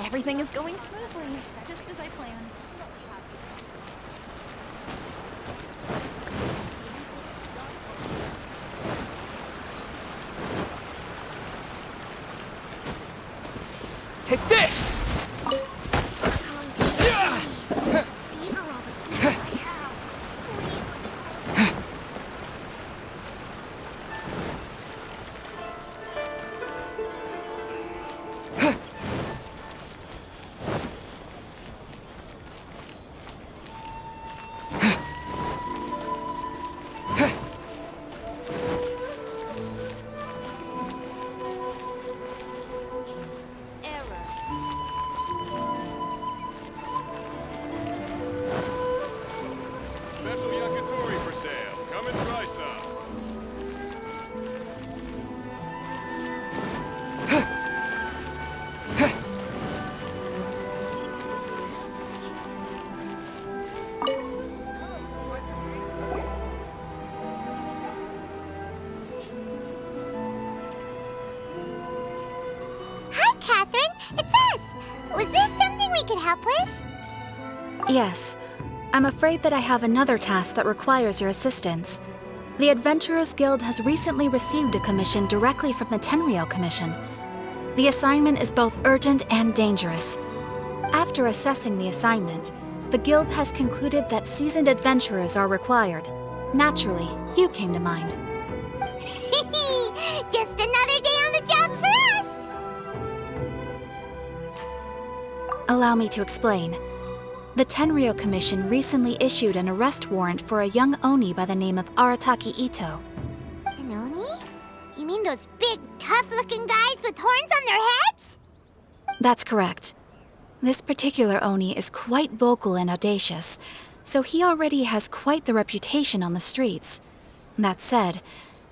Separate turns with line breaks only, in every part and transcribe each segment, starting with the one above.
Everything is going smoothly, just as I planned.
Take this!
These are all the snacks I have.
Special yakitori for sale. Come and try some.
Hi, Catherine. It's us. Was there something we could help with?
Yes. I'm afraid that I have another task that requires your assistance. The Adventurers Guild has recently received a commission directly from the Tenryou Commission. The assignment is both urgent and dangerous. After assessing the assignment, the Guild has concluded that seasoned adventurers are required. Naturally, you came to mind.
Just another day on the job for us!
Allow me to explain. The Tenryou Commission recently issued an arrest warrant for a young Oni by the name of Arataki Ito.
An Oni? You mean those big, tough-looking guys with horns on their heads?
That's correct. This particular Oni is quite vocal and audacious, so he already has quite the reputation on the streets. That said,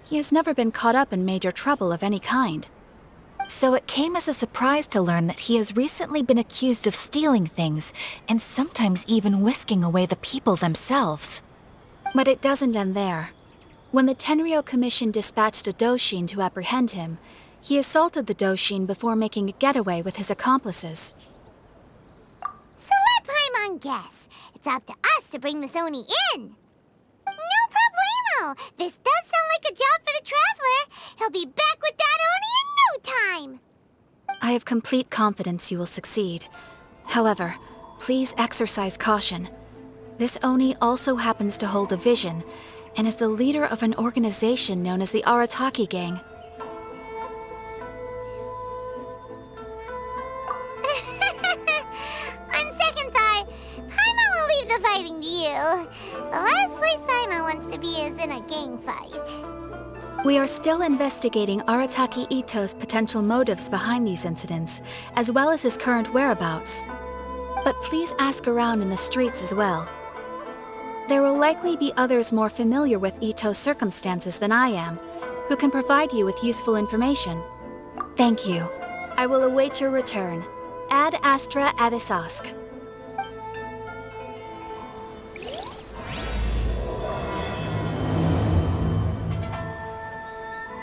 he has never been caught up in major trouble of any kind. So it came as a surprise to learn that he has recently been accused of stealing things, and sometimes even whisking away the people themselves. But it doesn't end there. When the Tenryou Commission dispatched a Doshin to apprehend him, he assaulted the Doshin before making a getaway with his accomplices.
So let Paimon guess. It's up to us to bring this Oni in. No problemo! This does sound like a job for the Traveler. He'll be back with that Oni in no time.
I have complete confidence you will succeed. However, please exercise caution. This Oni also happens to hold a vision, and is the leader of an organization known as the Arataki Gang.
On second thought, Paimon will leave the fighting to you. The last place Paimon wants to be is in a gang fight.
We are still investigating Arataki Ito's potential motives behind these incidents, as well as his current whereabouts. But please ask around in the streets as well. There will likely be others more familiar with Ito's circumstances than I am, who can provide you with useful information. Thank you. I will await your return. Ad Astra Abyssosque.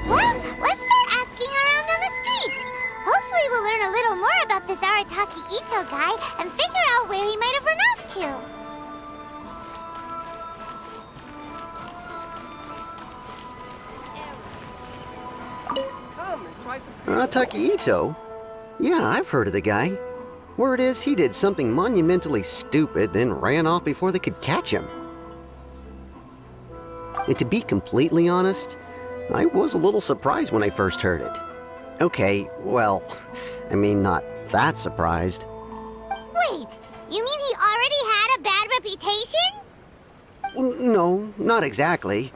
Well, let's start asking around on the streets. Hopefully we'll learn a little more about this Arataki Ito guy and figure out where he might have run off to.
Come and try some.
Arataki Ito? Yeah, I've heard of the guy. Word is he did something monumentally stupid, then ran off before they could catch him. And to be completely honest, I was a little surprised when I first heard it. Okay, well, I mean, not that surprised.
Wait, you mean he already had a bad reputation?
No, not exactly.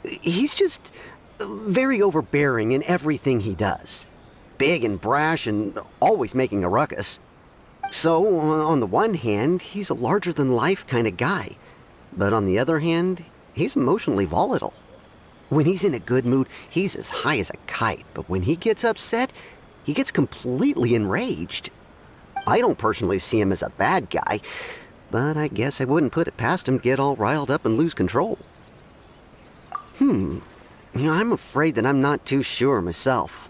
He's just very overbearing in everything he does. Big and brash and always making a ruckus. So, on the one hand, he's a larger-than-life kind of guy. But on the other hand, he's emotionally volatile. When he's in a good mood, he's as high as a kite. But when he gets upset, he gets completely enraged. I don't personally see him as a bad guy, but I guess I wouldn't put it past him to get all riled up and lose control. I'm afraid that I'm not too sure myself.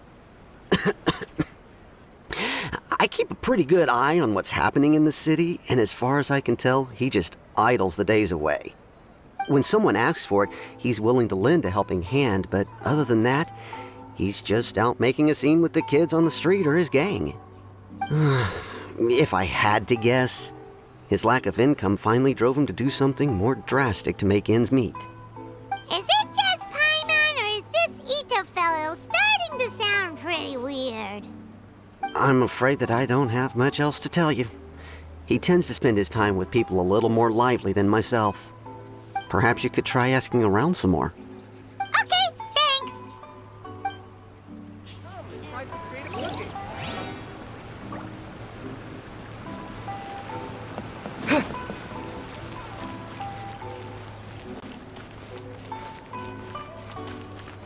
I keep a pretty good eye on what's happening in the city, and as far as I can tell, he just idles the days away. When someone asks for it, he's willing to lend a helping hand, but other than that, he's just out making a scene with the kids on the street or his gang. If I had to guess, his lack of income finally drove him to do something more drastic to make ends meet.
Is it just Paimon, or is this Ito fellow starting to sound pretty weird?
I'm afraid that I don't have much else to tell you. He tends to spend his time with people a little more lively than myself. Perhaps you could try asking around some more.
Okay, thanks.
Come and try some creative cooking.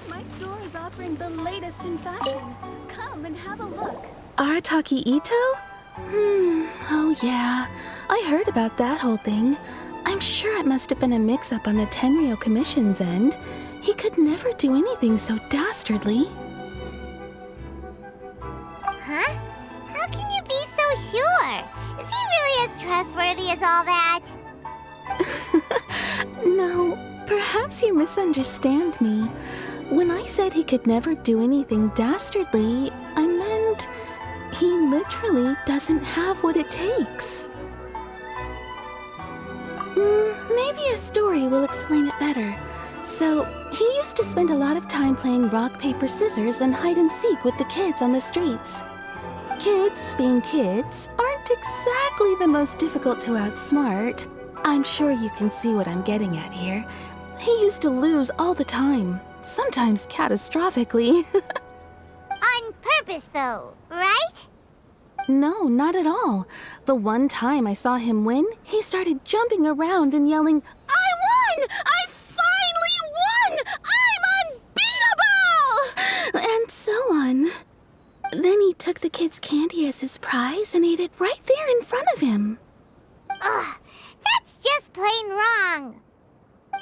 My store is offering the latest in fashion. Come and have a look. Arataki Ito? Oh yeah. I heard about that whole thing. I'm sure it must have been a mix-up on the Tenryo Commission's end. He could never do anything so dastardly.
Huh? How can you be so sure? Is he really as trustworthy as all that?
No, perhaps you misunderstand me. When I said he could never do anything dastardly, I meant he literally doesn't have what it takes. Maybe a story will explain it better. So, he used to spend a lot of time playing rock, paper, scissors and hide and seek with the kids on the streets. Kids, being kids, aren't exactly the most difficult to outsmart. I'm sure you can see what I'm getting at here. He used to lose all the time, sometimes catastrophically.
On purpose, though, right?
No, not at all. The one time I saw him win, he started jumping around and yelling, "I won! I finally won! I'm unbeatable!" And so on. Then he took the kid's candy as his prize and ate it right there in front of him.
Ugh, that's just plain wrong.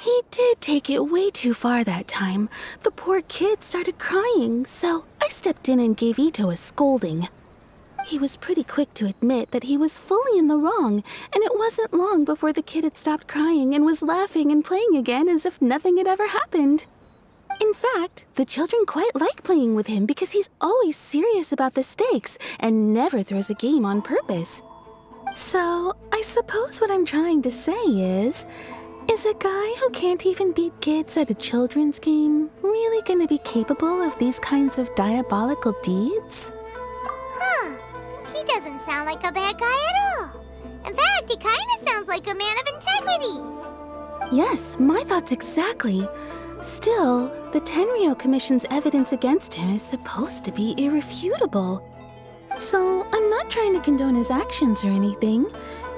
He did take it way too far that time. The poor kid started crying, so I stepped in and gave Ito a scolding. He was pretty quick to admit that he was fully in the wrong, and it wasn't long before the kid had stopped crying and was laughing and playing again as if nothing had ever happened. In fact, the children quite like playing with him because he's always serious about the stakes and never throws a game on purpose. So, I suppose what I'm trying to say is a guy who can't even beat kids at a children's game really gonna be capable of these kinds of diabolical deeds?
Huh. He doesn't sound like a bad guy at all. In fact, he kind of sounds like a man of integrity.
Yes, my thoughts exactly.
Still, the Tenryou Commission's evidence against him is supposed to be irrefutable. So, I'm not trying to condone his actions or anything.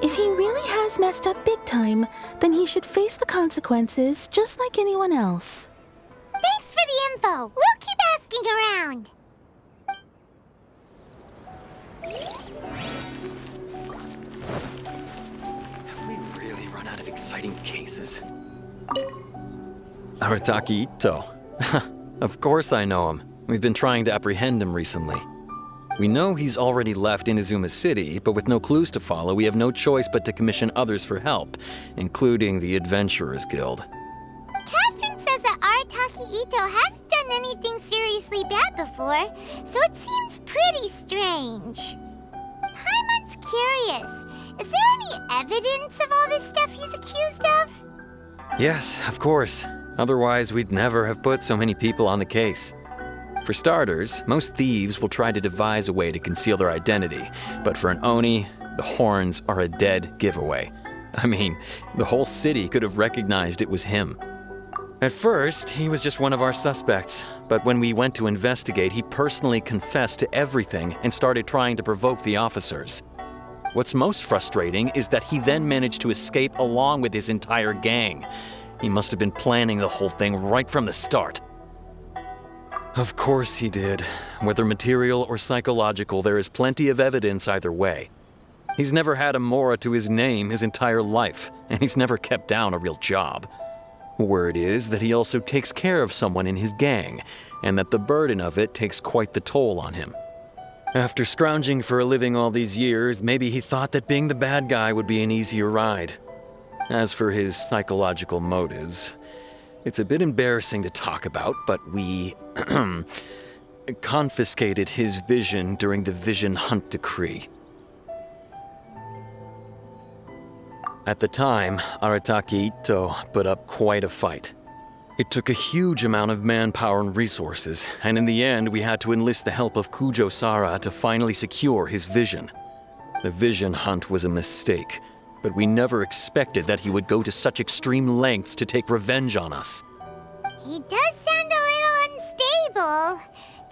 If he really has messed up big time, then he should face the consequences just like anyone else.
Thanks for the info. We'll keep asking around.
Have we really run out of exciting cases? Arataki Ito. Of course I know him. We've been trying to apprehend him recently. We know he's already left Inazuma City, but with no clues to follow, we have no choice but to commission others for help, including the Adventurers Guild.
Catherine says that Arataki Ito hasn't done anything seriously bad before, so it seems pretty strange. Paimon's curious. Is there any evidence of all this stuff he's accused of?
Yes, of course. Otherwise, we'd never have put so many people on the case. For starters, most thieves will try to devise a way to conceal their identity, but for an Oni, the horns are a dead giveaway. I mean, the whole city could have recognized it was him. At first, he was just one of our suspects, but when we went to investigate, he personally confessed to everything and started trying to provoke the officers. What's most frustrating is that he then managed to escape along with his entire gang. He must have been planning the whole thing right from the start. Of course he did. Whether material or psychological, there is plenty of evidence either way. He's never had a Mora to his name his entire life, and he's never kept down a real job. Word is that he also takes care of someone in his gang, and that the burden of it takes quite the toll on him. After scrounging for a living all these years, maybe he thought that being the bad guy would be an easier ride. As for his psychological motives, it's a bit embarrassing to talk about, but we confiscated his vision during the Vision Hunt Decree. At the time, Arataki Ito put up quite a fight. It took a huge amount of manpower and resources, and in the end we had to enlist the help of Kujo Sara to finally secure his vision. The Vision Hunt was a mistake, but we never expected that he would go to such extreme lengths to take revenge on us.
He does sound a little unstable,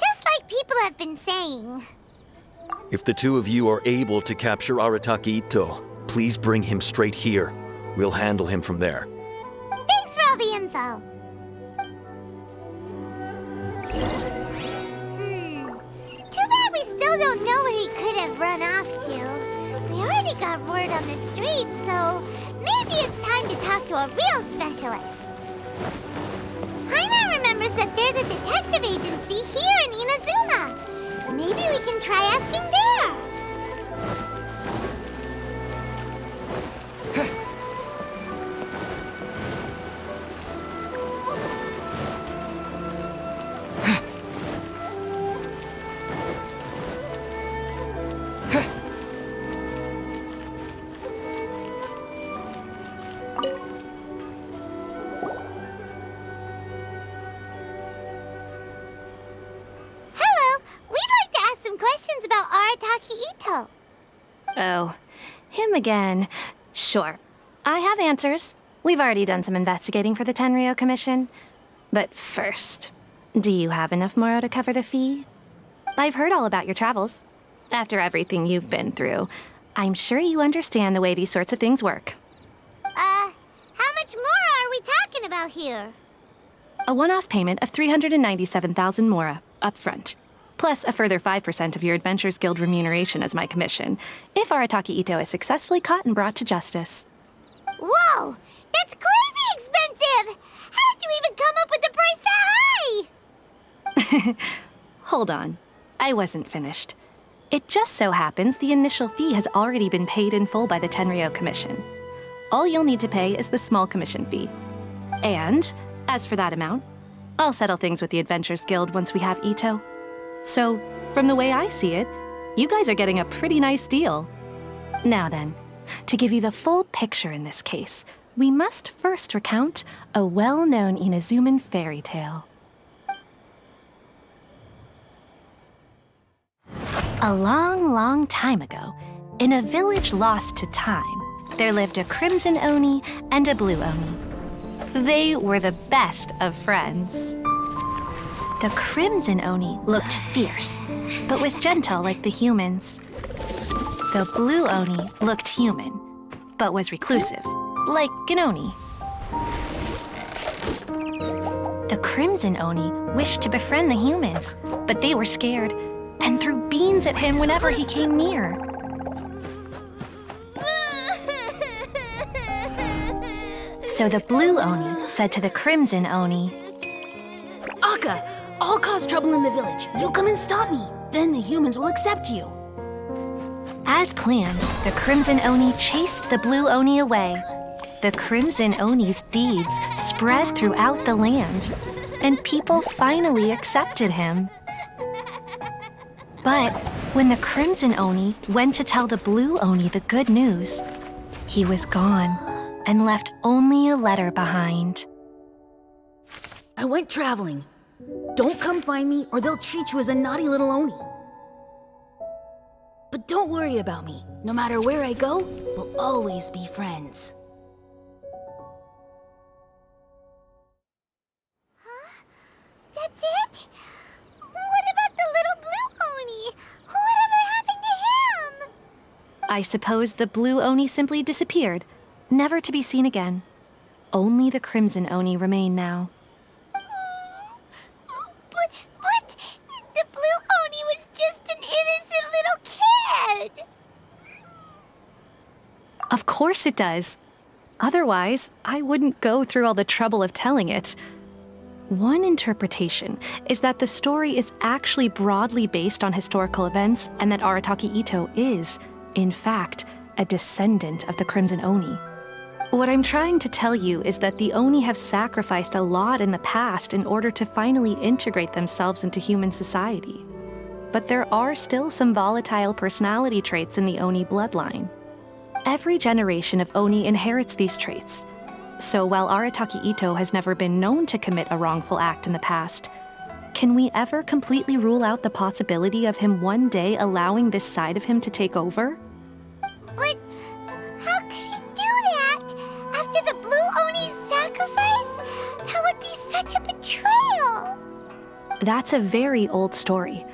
just like people have been saying.
If the two of you are able to capture Arataki Ito, please bring him straight here. We'll handle him from there.
Thanks for all the info. Too bad we still don't know where he could have run off to. We already got word on the street, so maybe it's time to talk to a real specialist. Paimon remembers that there's a detective agency here in Inazuma. Maybe we can try asking there. About Arataki Ito.
Oh, him again. Sure. I have answers. We've already done some investigating for the Tenryou Commission. But first, do you have enough Moro to cover the fee? I've heard all about your travels. After everything you've been through, I'm sure you understand the way these sorts of things work.
How much Moro are we talking about here?
A one-off payment of 397,000 Mora, up front. Plus a further 5% of your Adventurers Guild remuneration as my commission, if Arataki Ito is successfully caught and brought to justice.
Whoa! That's crazy expensive! How did you even come up with the price that high?
Hold on. I wasn't finished. It just so happens the initial fee has already been paid in full by the Tenryou Commission. All you'll need to pay is the small commission fee. And, as for that amount, I'll settle things with the Adventurers Guild once we have Ito. So, from the way I see it, you guys are getting a pretty nice deal. Now then, to give you the full picture in this case, we must first recount a well-known Inazuman fairy tale. A long, long time ago, in a village lost to time, there lived a crimson Oni and a blue Oni. They were the best of friends. The Crimson Oni looked fierce, but was gentle like the humans. The Blue Oni looked human, but was reclusive, like an Oni. The Crimson Oni wished to befriend the humans, but they were scared and threw beans at him whenever he came near. So the Blue Oni said to the Crimson Oni,
Akka, I'll cause trouble in the village. You come and stop me. Then the humans will accept you.
As planned, the Crimson Oni chased the Blue Oni away. The Crimson Oni's deeds spread throughout the land, and people finally accepted him. But when the Crimson Oni went to tell the Blue Oni the good news, he was gone and left only a letter behind.
I went traveling. Don't come find me or they'll treat you as a naughty little Oni. But don't worry about me. No matter where I go, we'll always be friends.
That's it? What about the little Blue Oni? Whatever happened to him?
I suppose the Blue Oni simply disappeared, never to be seen again. Only the Crimson Oni remain now.
But the Blue Oni was just an innocent little kid.
Of course it does. Otherwise, I wouldn't go through all the trouble of telling it. One interpretation is that the story is actually broadly based on historical events and that Arataki Itto is, in fact, a descendant of the Crimson Oni. What I'm trying to tell you is that the Oni have sacrificed a lot in the past in order to finally integrate themselves into human society. But there are still some volatile personality traits in the Oni bloodline. Every generation of Oni inherits these traits. So while Arataki Itto has never been known to commit a wrongful act in the past, can we ever completely rule out the possibility of him one day allowing this side of him to take over?
But how could he do that? After the Blue Oni's sacrifice? That would be such a betrayal.
That's a very old story.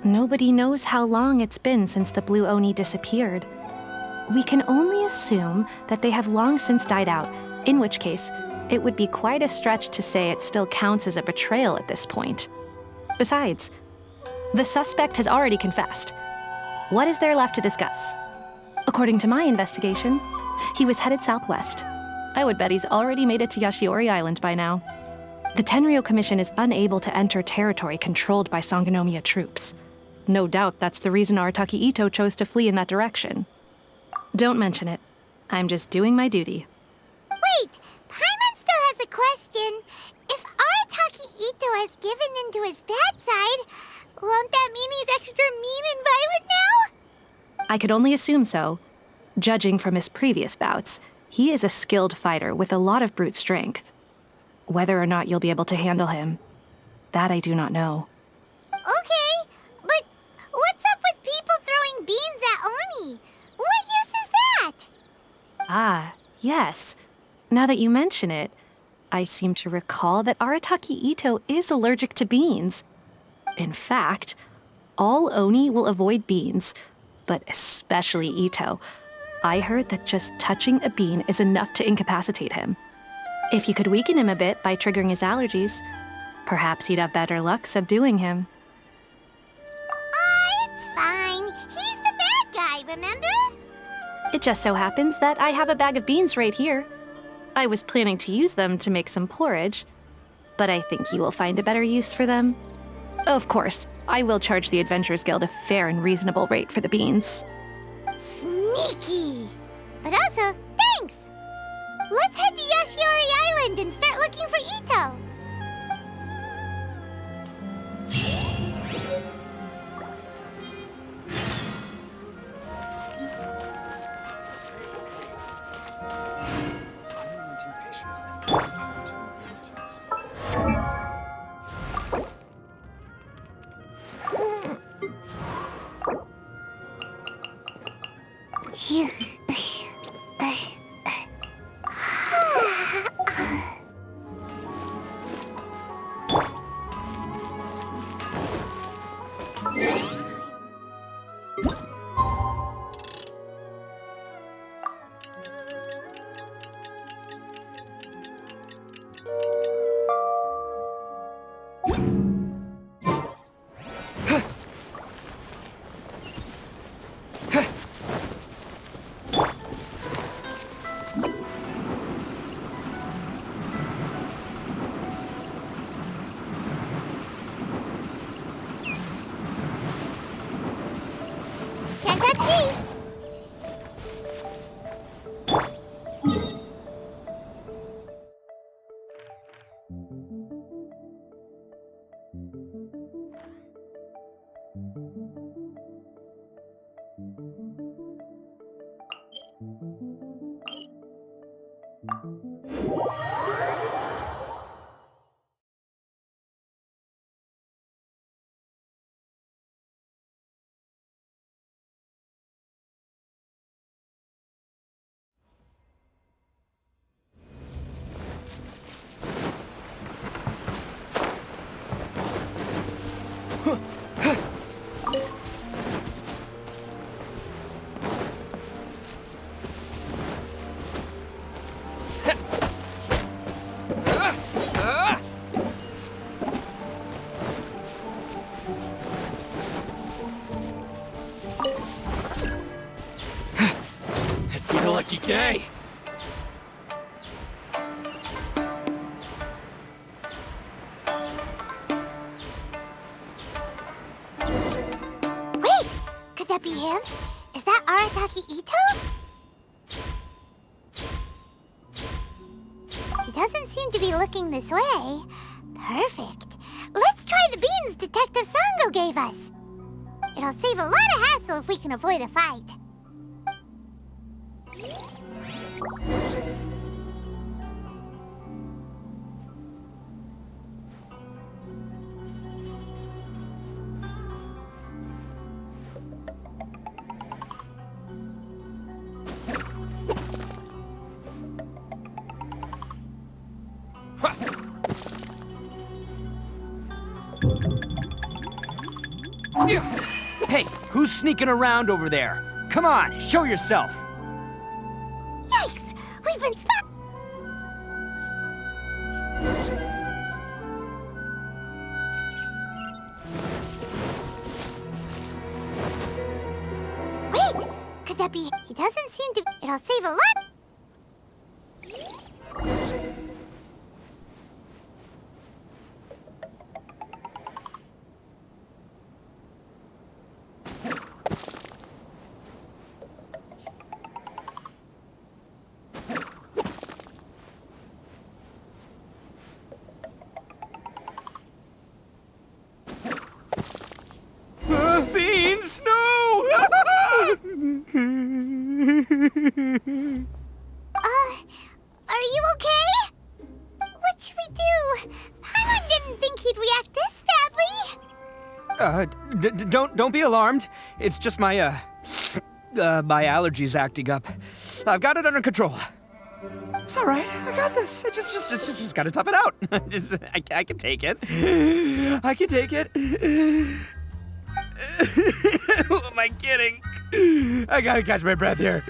Nobody knows how long it's been since the Blue Oni disappeared. We can only assume that they have long since died out, in which case, it would be quite a stretch to say it still counts as a betrayal at this point. Besides, the suspect has already confessed. What is there left to discuss? According to my investigation, he was headed southwest. I would bet he's already made it to Yashiori Island by now. The Tenryou Commission is unable to enter territory controlled by Sangonomiya troops. No doubt that's the reason Arataki Itto chose to flee in that direction. Don't mention it. I'm just doing my duty.
Wait, Paimon still has a question. If Arataki Itto has given in to his bad side, won't that mean he's extra mean and violent now?
I could only assume so. Judging from his previous bouts, he is a skilled fighter with a lot of brute strength. Whether or not you'll be able to handle him, that I do not know.
Okay, but what's up with people throwing beans at Oni? What use is that?
Ah, yes. Now that you mention it, I seem to recall that Arataki Itto is allergic to beans. In fact, all Oni will avoid beans, but especially Itto. I heard that just touching a bean is enough to incapacitate him. If you could weaken him a bit by triggering his allergies, perhaps you'd have better luck subduing him.
It's fine. He's the bad guy, remember?
It just so happens that I have a bag of beans right here. I was planning to use them to make some porridge, but I think you will find a better use for them. Of course, I will charge the Adventurers Guild a fair and reasonable rate for the beans.
Sneaky! But also, thanks! Let's head to Yashiori Island and start looking for Itto.
It's your lucky day.
Wait! Could that be him? Is that Arataki Ito? He doesn't seem to be looking this way. Perfect. Let's try the beans Detective Sango gave us. It'll save a lot of hassle if we can avoid a fight.
Hey, who's sneaking around over there? Come on, show yourself.
Yikes! We've been spot. Wait! Could that be? He doesn't seem to. It'll save a lot.
Beans, no!
Are you okay? What should we do? Paimon didn't think he'd react this badly.
Don't be alarmed. It's just my my allergies acting up. I've got it under control. It's all right. I got this. I just gotta tough it out. I can take it. I can take it. Who am I kidding? I gotta catch my breath here.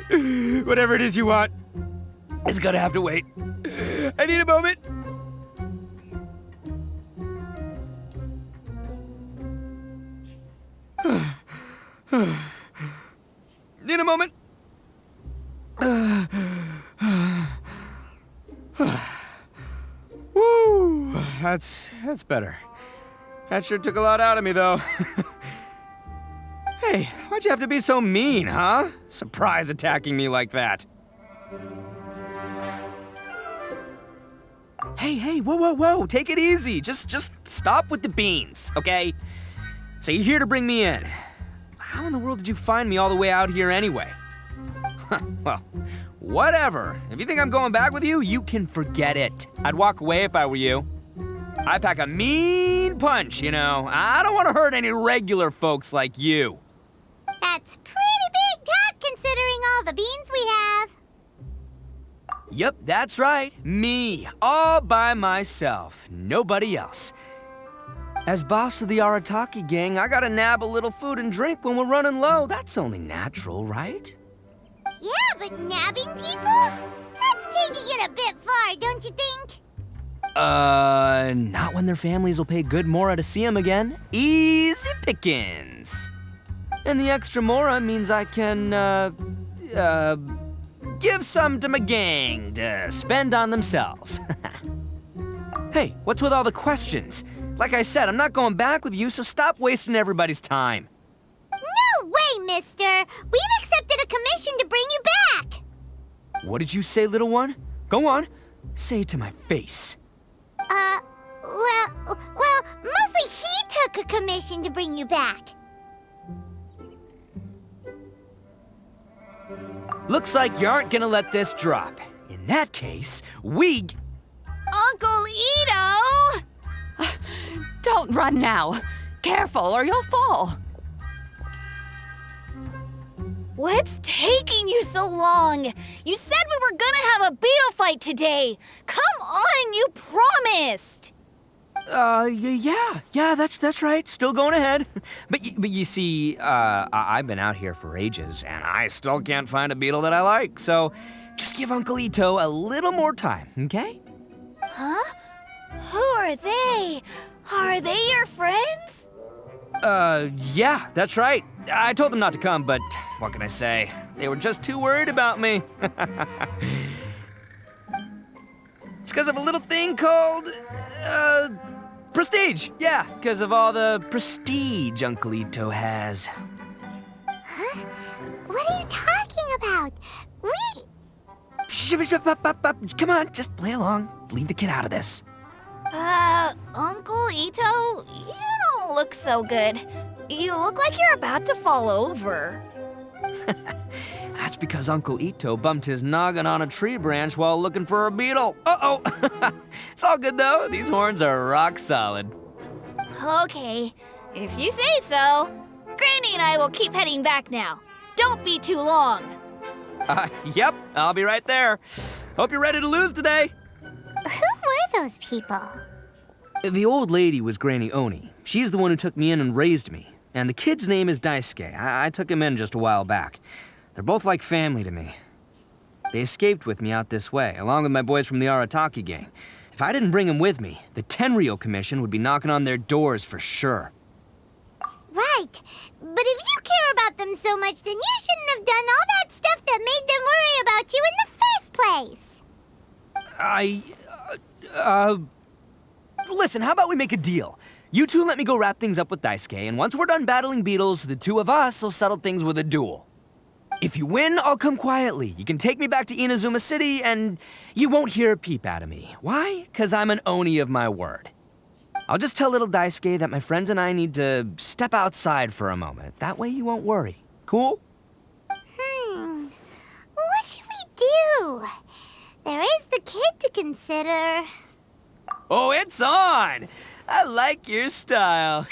Whatever it is you want, it's gonna have to wait. I need a moment. Need a moment. Woo, that's better. That sure took a lot out of me, though. Hey, why'd you have to be so mean, huh? Surprise attacking me like that. Hey, whoa, take it easy. Just stop with the beans, okay? So you're here to bring me in. How in the world did you find me all the way out here anyway? Well, whatever. If you think I'm going back with you, you can forget it. I'd walk away if I were you. I pack a mean punch, you know. I don't want to hurt any regular folks like you.
That's pretty big talk considering all the beans we have.
Yep, that's right. Me, all by myself. Nobody else. As boss of the Arataki gang, I gotta nab a little food and drink when we're running low. That's only natural, right?
Yeah, but nabbing people? That's taking it a bit far, don't you think?
Not when their families will pay good mora to see them again. Easy pickings. And the extra mora means I can, give some to my gang to spend on themselves. Hey, what's with all the questions? Like I said, I'm not going back with you, so stop wasting everybody's time.
No way, mister! We've accepted a commission to bring you back!
What did you say, little one? Go on, say it to my face.
Well, mostly he took a commission to bring you back.
Looks like you aren't gonna let this drop. In that case, we...
Uncle Ito!
Don't run now. Careful or you'll fall.
What's taking you so long? You said we were gonna have a beetle fight today. Come on, you promised.
Yeah, that's right. Still going ahead. But you see, I've been out here for ages, and I still can't find a beetle that I like. So just give Uncle Ito a little more time, okay?
Huh? Who are they? Are they your friends?
Yeah, that's right. I told them not to come, but what can I say? They were just too worried about me. It's because of a little thing called, prestige. Yeah, because of all the prestige Uncle Ito has.
Huh? What are you talking about?
Come on, just play along. Leave the kid out of this.
Uncle Ito, you don't look so good. You look like you're about to fall over.
That's because Uncle Ito bumped his noggin on a tree branch while looking for a beetle. Uh-oh. It's all good, though. These horns are rock solid.
Okay, if you say so. Granny and I will keep heading back now. Don't be too long.
Yep, I'll be right there. Hope you're ready to lose today.
Who were those people?
The old lady was Granny Oni. She's the one who took me in and raised me. And the kid's name is Daisuke. I took him in just a while back. They're both like family to me. They escaped with me out this way, along with my boys from the Arataki gang. If I didn't bring them with me, the Tenryou Commission would be knocking on their doors for sure.
Right. But if you care about them so much, then you shouldn't have done all that stuff that made them worry about you in the first place.
Listen, how about we make a deal? You two let me go wrap things up with Daisuke, and once we're done battling beetles, the two of us will settle things with a duel. If you win, I'll come quietly. You can take me back to Inazuma City, and you won't hear a peep out of me. Why? 'Cause I'm an Oni of my word. I'll just tell little Daisuke that my friends and I need to step outside for a moment. That way you won't worry. Cool?
What should we do? There is the kid to consider.
Oh, it's on! I like your style.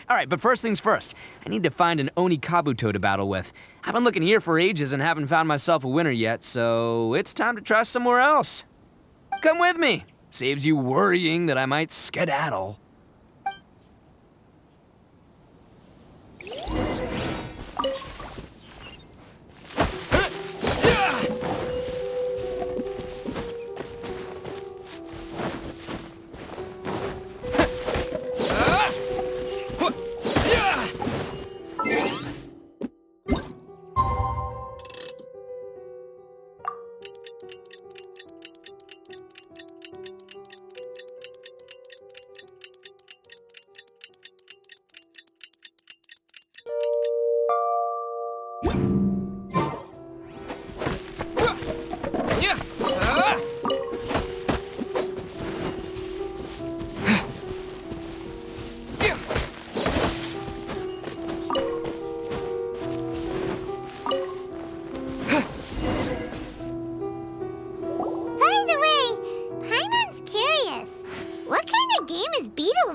All right, but first things first. I need to find an Oni Kabuto to battle with. I've been looking here for ages and haven't found myself a winner yet, so it's time to try somewhere else. Come with me. Saves you worrying that I might skedaddle.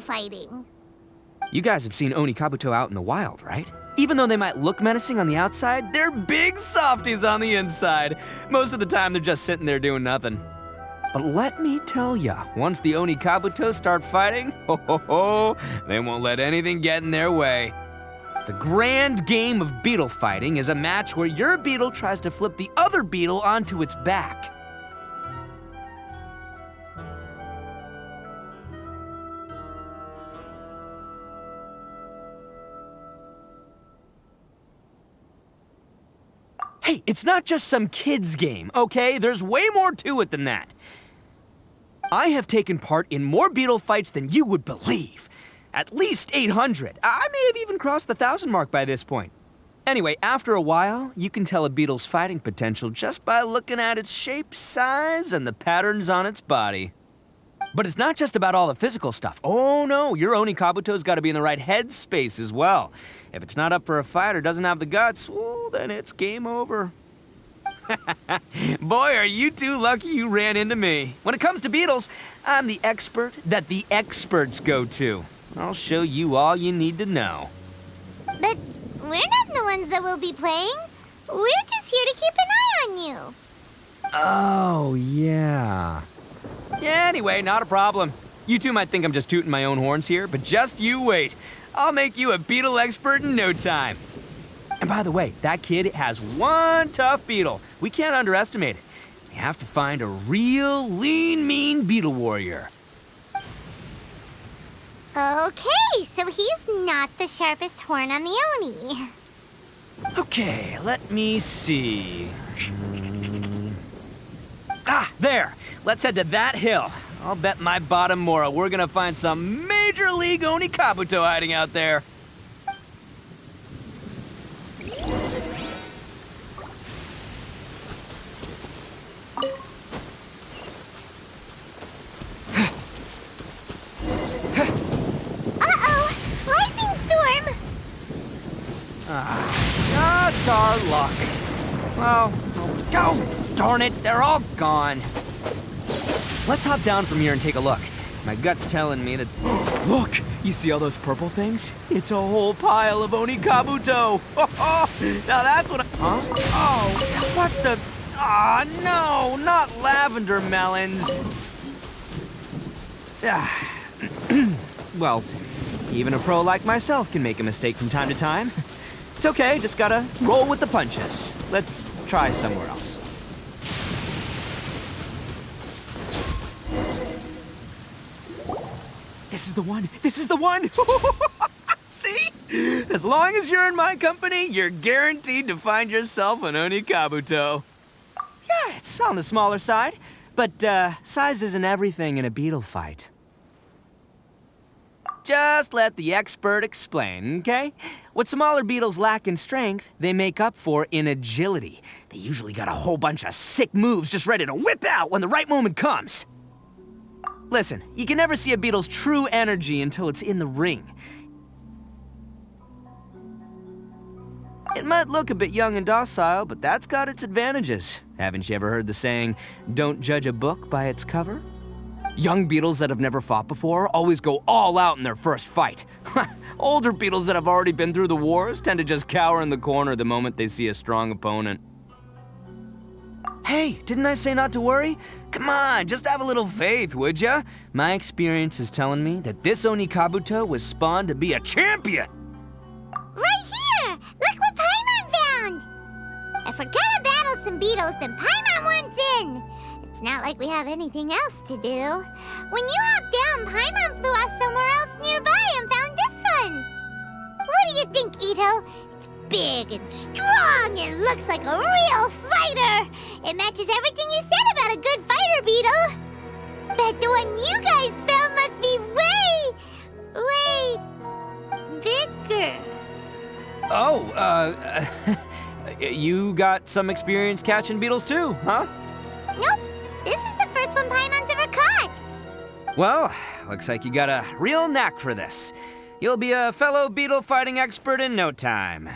Fighting.
You guys have seen Oni Kabuto out in the wild, right? Even though they might look menacing on the outside, they're big softies on the inside. Most of the time, they're just sitting there doing nothing. But let me tell ya, once the Oni Kabuto start fighting, they won't let anything get in their way. The grand game of beetle fighting is a match where your beetle tries to flip the other beetle onto its back. Hey, it's not just some kid's game, okay? There's way more to it than that. I have taken part in more beetle fights than you would believe. At least 800. I may have even crossed the 1,000 mark by this point. Anyway, after a while, you can tell a beetle's fighting potential just by looking at its shape, size, and the patterns on its body. But it's not just about all the physical stuff. Oh no, your Oni Kabuto's gotta be in the right headspace as well. If it's not up for a fight or doesn't have the guts, well, then it's game over. Boy, are you two lucky you ran into me. When it comes to beetles, I'm the expert that the experts go to. I'll show you all you need to know.
But we're not the ones that will be playing. We're just here to keep an eye on you.
Oh, yeah. Yeah, anyway, not a problem. You two might think I'm just tooting my own horns here, but just you wait. I'll make you a beetle expert in no time. And by the way, that kid has one tough beetle. We can't underestimate it. We have to find a real lean, mean beetle warrior.
Okay, so he's not the sharpest horn on the Oni.
Okay, let me see. Ah, there. Let's head to that hill. I'll bet my bottom Mora we're gonna find some major league Oni Kabuto hiding out there.
Uh-oh! Lightning storm!
Just our luck. Well, oh, darn it, they're all gone. Let's hop down from here and take a look. My gut's telling me that... Look! You see all those purple things? It's a whole pile of Oni Kabuto! Now that's what I... Huh? Oh, what the... Ah, no! Not lavender melons! Well, even a pro like myself can make a mistake from time to time. It's okay, just gotta roll with the punches. Let's try somewhere else. This is the one! This is the one! See? As long as you're in my company, you're guaranteed to find yourself an Oni Kabuto. Yeah, it's on the smaller side, but size isn't everything in a beetle fight. Just let the expert explain, okay? What smaller beetles lack in strength, they make up for in agility. They usually got a whole bunch of sick moves just ready to whip out when the right moment comes. Listen, you can never see a beetle's true energy until it's in the ring. It might look a bit young and docile, but that's got its advantages. Haven't you ever heard the saying, don't judge a book by its cover? Young beetles that have never fought before always go all out in their first fight. Older beetles that have already been through the wars tend to just cower in the corner the moment they see a strong opponent. Hey, didn't I say not to worry? Come on, just have a little faith, would ya? My experience is telling me that this Oni Kabuto was spawned to be a champion!
Right here! Look what Paimon found! If we're gonna battle some beetles, then Paimon wants in! It's not like we have anything else to do. When you hopped down, Paimon flew off somewhere else nearby and found this one! What do you think, Ito? It's big and strong and looks like a real fighter! It matches everything you said about a good fighter beetle! Bet the one you guys found must be way bigger.
Oh, you got some experience catching beetles too, huh?
Nope, this is the first one Paimon's ever caught.
Well, looks like you got a real knack for this. You'll be a fellow beetle fighting expert in no time.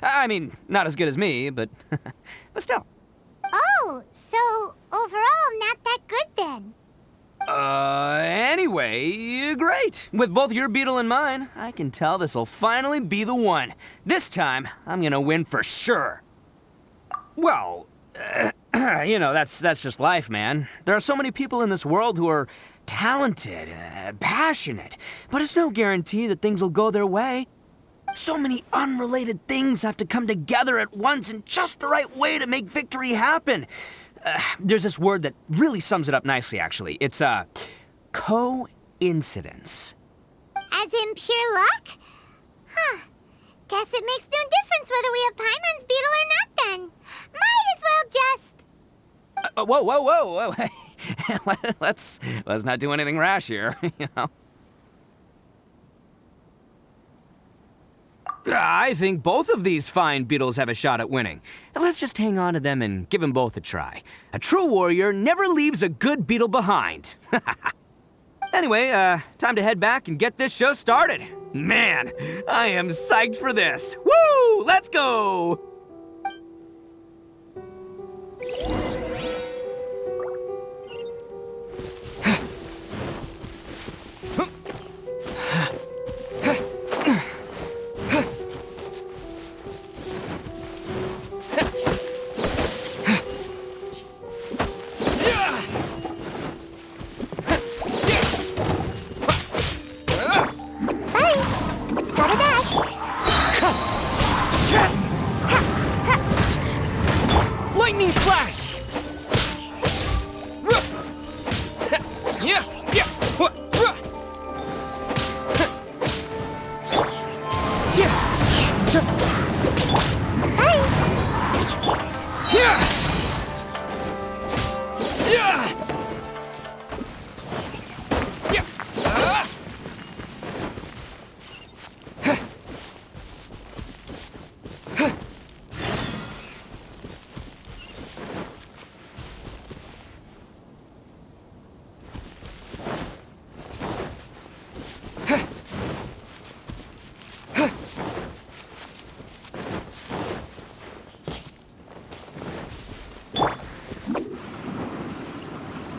I mean, not as good as me, but still.
Oh, so overall not that good then.
Anyway, great. With both your beetle and mine, I can tell this'll finally be the one. This time, I'm gonna win for sure. Well, you know, that's just life, man. There are so many people in this world who are talented, passionate, but it's no guarantee that things will go their way. So many unrelated things have to come together at once in just the right way to make victory happen. There's this word that really sums it up nicely, actually. It's, coincidence.
As in pure luck? Huh. Guess it makes no difference whether we have Paimon's beetle or not then. Might as well just...
Whoa. let's not do anything rash here, you know? I think both of these fine beetles have a shot at winning. Let's just hang on to them and give them both a try. A true warrior never leaves a good beetle behind. Anyway, time to head back and get this show started. Man, I am psyched for this. Woo! Let's go!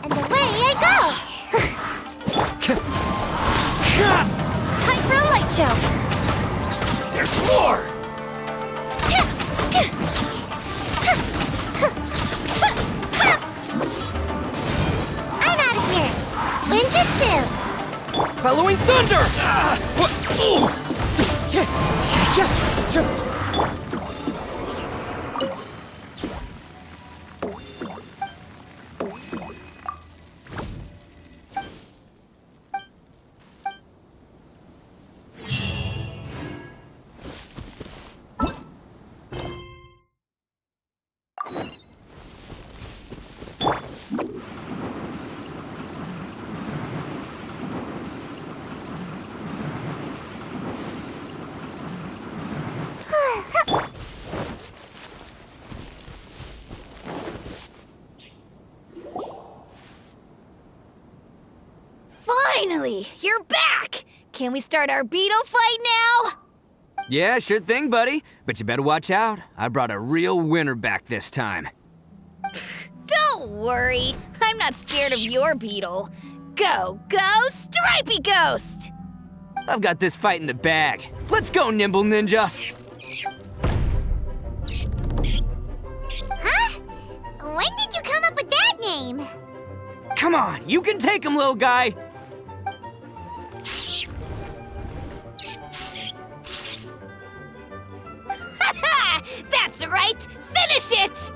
And away I go!
Time for a light show!
There's more!
I'm out of here! Ninjutsu!
Bellowing thunder!
Finally, you're back! Can we start our beetle fight now?
Yeah, sure thing, buddy. But you better watch out. I brought a real winner back this time.
Don't worry, I'm not scared of your beetle. Go, go, Stripey Ghost!
I've got this fight in the bag. Let's go, Nimble Ninja.
Huh? When did you come up with that name?
Come on, you can take him, little guy.
That's right! Finish it!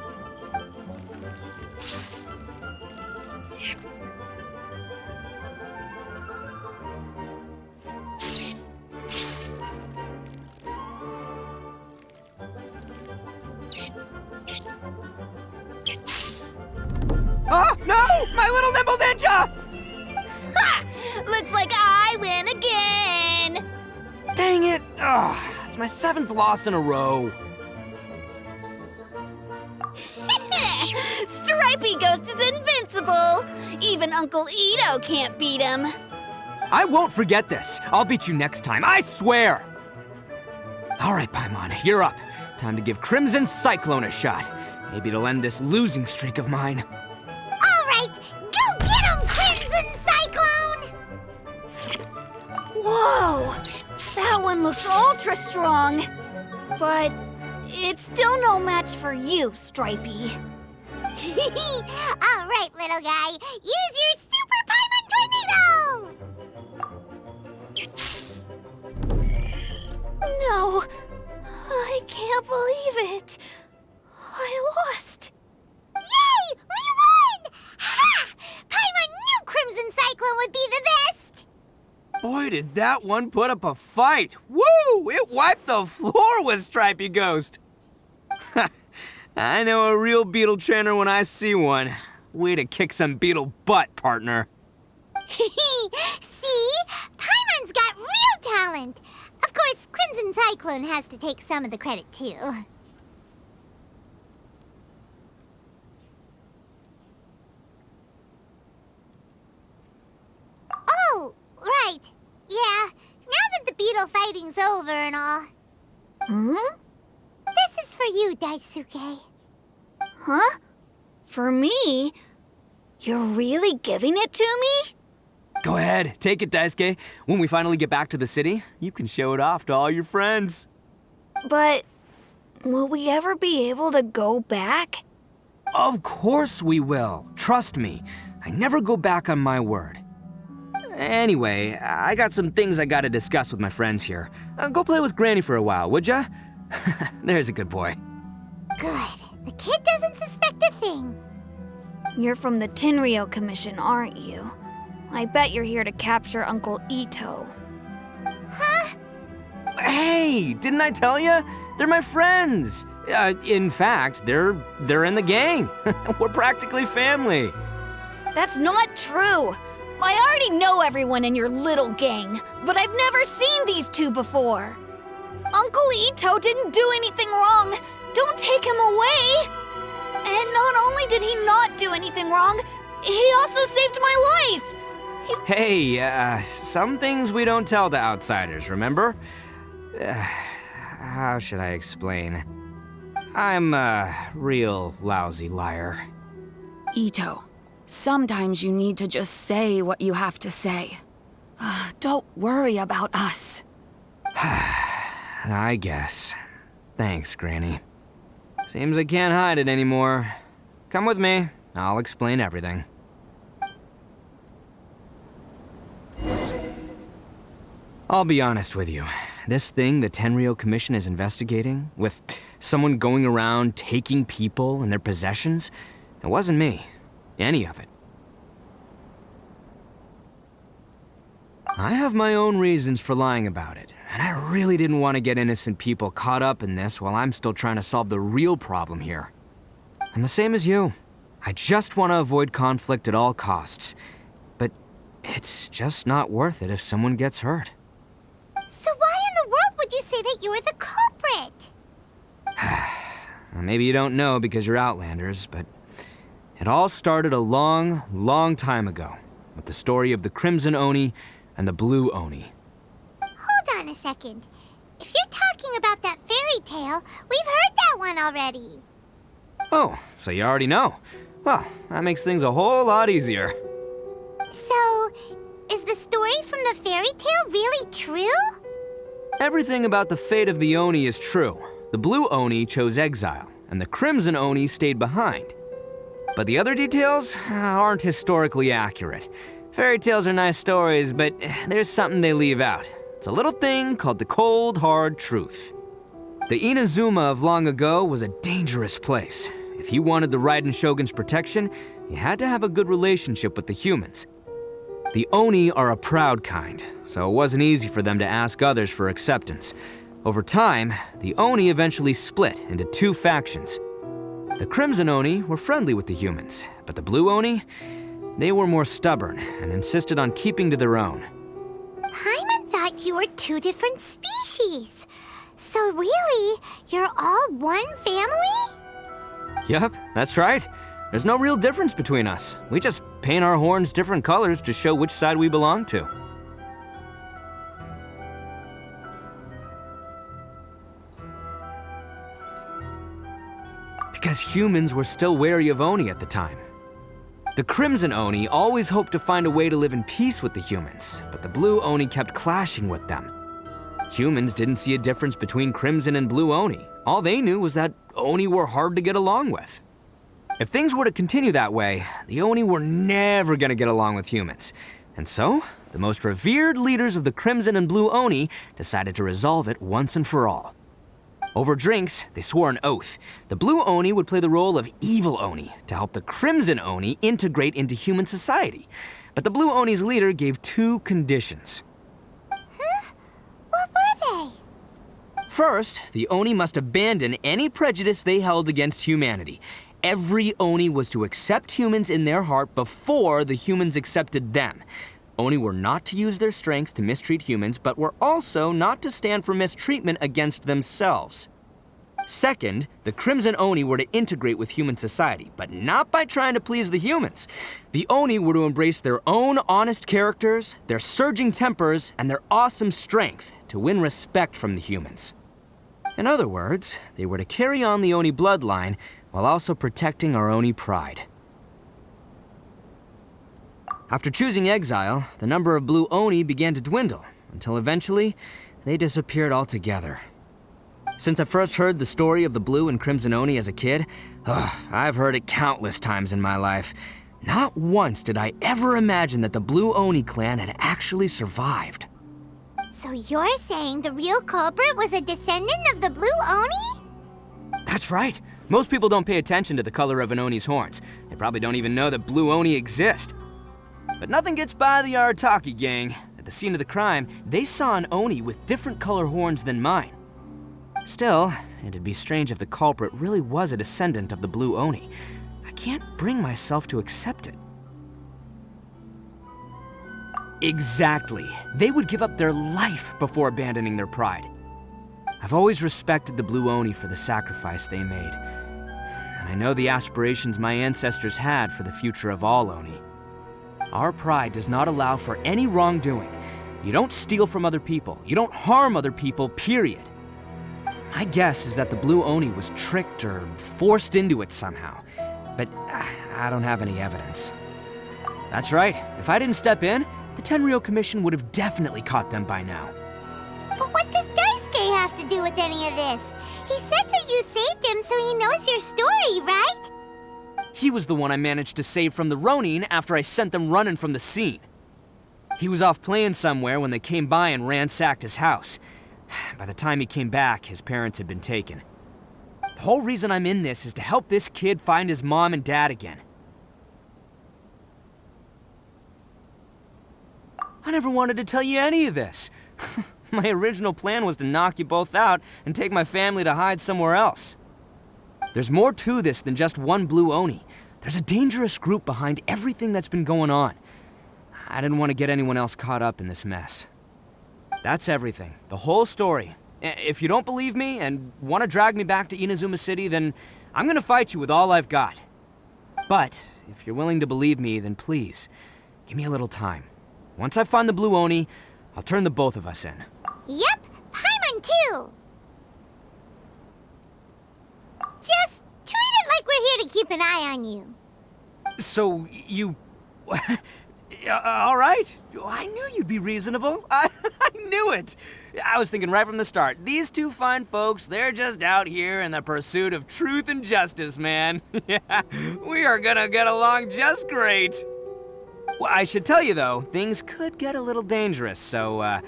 Oh, no! My little Nimble Ninja!
Ha! Looks like I win again!
Dang it! Ugh, it's my 7th loss in a row.
Stripey Ghost is invincible! Even Uncle Ito can't beat him.
I won't forget this. I'll beat you next time, I swear! All right, Paimon, you're up. Time to give Crimson Cyclone a shot. Maybe it'll end this losing streak of mine.
All right, go get him, Crimson Cyclone!
Whoa! That one looks ultra strong. But it's still no match for you, Stripey.
All right, little guy, use your Super Paimon Tornado!
No, I can't believe it. I lost.
Yay! We won! Ha! Paimon knew Crimson Cyclone would be the best!
Boy, did that one put up a fight. Woo! It wiped the floor with Stripey Ghost. I know a real beetle trainer when I see one. Way to kick some beetle butt, partner.
See? Paimon's got real talent. Of course, Crimson Cyclone has to take some of the credit, too. Oh, right. Yeah, now that the beetle fighting's over and all.
Hmm?
This is for you, Daisuke.
Huh? For me? You're really giving it to me?
Go ahead, take it, Daisuke. When we finally get back to the city, you can show it off to all your friends.
But will we ever be able to go back?
Of course we will. Trust me. I never go back on my word. Anyway, I got some things I gotta discuss with my friends here. Go play with Granny for a while, would ya? There's a good boy.
Good. The kid doesn't suspect a thing.
You're from the Tenryou Commission, aren't you? I bet you're here to capture Uncle Ito.
Huh?
Hey, didn't I tell you? They're my friends. In fact, they're in the gang. We're practically family.
That's not true. I already know everyone in your little gang, but I've never seen these two before. Uncle Ito didn't do anything wrong. Don't take him away. And not only did he not do anything wrong, he also saved my life.
Hey, some things we don't tell to outsiders, remember? How should I explain? I'm a real lousy liar.
Ito, sometimes you need to just say what you have to say. Don't worry about us.
I guess. Thanks, Granny. Seems I can't hide it anymore. Come with me. I'll explain everything. I'll be honest with you. This thing the Tenryou Commission is investigating, with someone going around taking people and their possessions, it wasn't me. Any of it. I have my own reasons for lying about it, and I really didn't want to get innocent people caught up in this while I'm still trying to solve the real problem here. I'm the same as you. I just want to avoid conflict at all costs. But it's just not worth it if someone gets hurt.
So why in the world would you say that you were the culprit?
Maybe you don't know because you're Outlanders, but it all started a long, long time ago with the story of the Crimson Oni and the Blue Oni.
Hold on a second. If you're talking about that fairy tale, we've heard that one already.
Oh, so you already know. Well, that makes things a whole lot easier.
So, is the story from the fairy tale really true?
Everything about the fate of the Oni is true. The Blue Oni chose exile, and the Crimson Oni stayed behind. But the other details aren't historically accurate. Fairy tales are nice stories, but there's something they leave out. It's a little thing called the cold, hard truth. The Inazuma of long ago was a dangerous place. If you wanted the Raiden Shogun's protection, you had to have a good relationship with the humans. The Oni are a proud kind, so it wasn't easy for them to ask others for acceptance. Over time, the Oni eventually split into two factions. The Crimson Oni were friendly with the humans, but the Blue Oni, they were more stubborn and insisted on keeping to their own.
Paimon thought you were two different species. So really, you're all one family?
Yup, that's right. There's no real difference between us. We just paint our horns different colors to show which side we belong to. Because humans were still wary of Oni at the time. The Crimson Oni always hoped to find a way to live in peace with the humans, but the Blue Oni kept clashing with them. Humans didn't see a difference between Crimson and Blue Oni. All they knew was that Oni were hard to get along with. If things were to continue that way, the Oni were never gonna get along with humans. And so, the most revered leaders of the Crimson and Blue Oni decided to resolve it once and for all. Over drinks, they swore an oath. The Blue Oni would play the role of evil Oni to help the Crimson Oni integrate into human society. But the Blue Oni's leader gave two conditions.
Huh? What were they?
First, the Oni must abandon any prejudice they held against humanity. Every Oni was to accept humans in their heart before the humans accepted them. Oni were not to use their strength to mistreat humans, but were also not to stand for mistreatment against themselves. Second, the Crimson Oni were to integrate with human society, but not by trying to please the humans. The Oni were to embrace their own honest characters, their surging tempers, and their awesome strength to win respect from the humans. In other words, they were to carry on the Oni bloodline while also protecting our Oni pride. After choosing exile, the number of Blue Oni began to dwindle, until eventually, they disappeared altogether. Since I first heard the story of the Blue and Crimson Oni as a kid, I've heard it countless times in my life. Not once did I ever imagine that the Blue Oni clan had actually survived.
So you're saying the real culprit was a descendant of the Blue Oni?
That's right. Most people don't pay attention to the color of an Oni's horns. They probably don't even know that Blue Oni exist. But nothing gets by the Arataki gang. At the scene of the crime, they saw an Oni with different color horns than mine. Still, it'd be strange if the culprit really was a descendant of the Blue Oni. I can't bring myself to accept it. Exactly. They would give up their life before abandoning their pride. I've always respected the Blue Oni for the sacrifice they made. And I know the aspirations my ancestors had for the future of all Oni. Our pride does not allow for any wrongdoing. You don't steal from other people. You don't harm other people, period. My guess is that the Blue Oni was tricked or forced into it somehow. But I don't have any evidence. That's right. If I didn't step in, the Tenryou Commission would have definitely caught them by now.
But what does Daisuke have to do with any of this? He said that you saved him so he knows your story, right?
He was the one I managed to save from the Ronin after I sent them running from the scene. He was off playing somewhere when they came by and ransacked his house. By the time he came back, his parents had been taken. The whole reason I'm in this is to help this kid find his mom and dad again. I never wanted to tell you any of this. My original plan was to knock you both out and take my family to hide somewhere else. There's more to this than just one Blue Oni. There's a dangerous group behind everything that's been going on. I didn't want to get anyone else caught up in this mess. That's everything. The whole story. If you don't believe me and want to drag me back to Inazuma City, then I'm gonna fight you with all I've got. But if you're willing to believe me, then please, give me a little time. Once I find the Blue Oni, I'll turn the both of us in.
Yep, Paimon too! Just treat it like we're here to keep an eye on you.
So, you... all right. I knew you'd be reasonable. I knew it. I was thinking right from the start, these two fine folks, they're just out here in the pursuit of truth and justice, man. Yeah, we are gonna get along just great. Well, I should tell you, though, things could get a little dangerous, so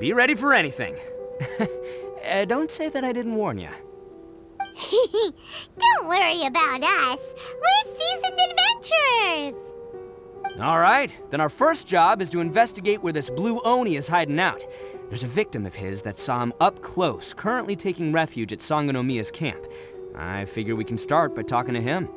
be ready for anything. Don't say that I didn't warn you.
Don't worry about us. We're seasoned adventurers.
All right, then our first job is to investigate where this Blue Oni is hiding out. There's a victim of his that saw him up close, currently taking refuge at Sangonomiya's camp. I figure we can start by talking to him.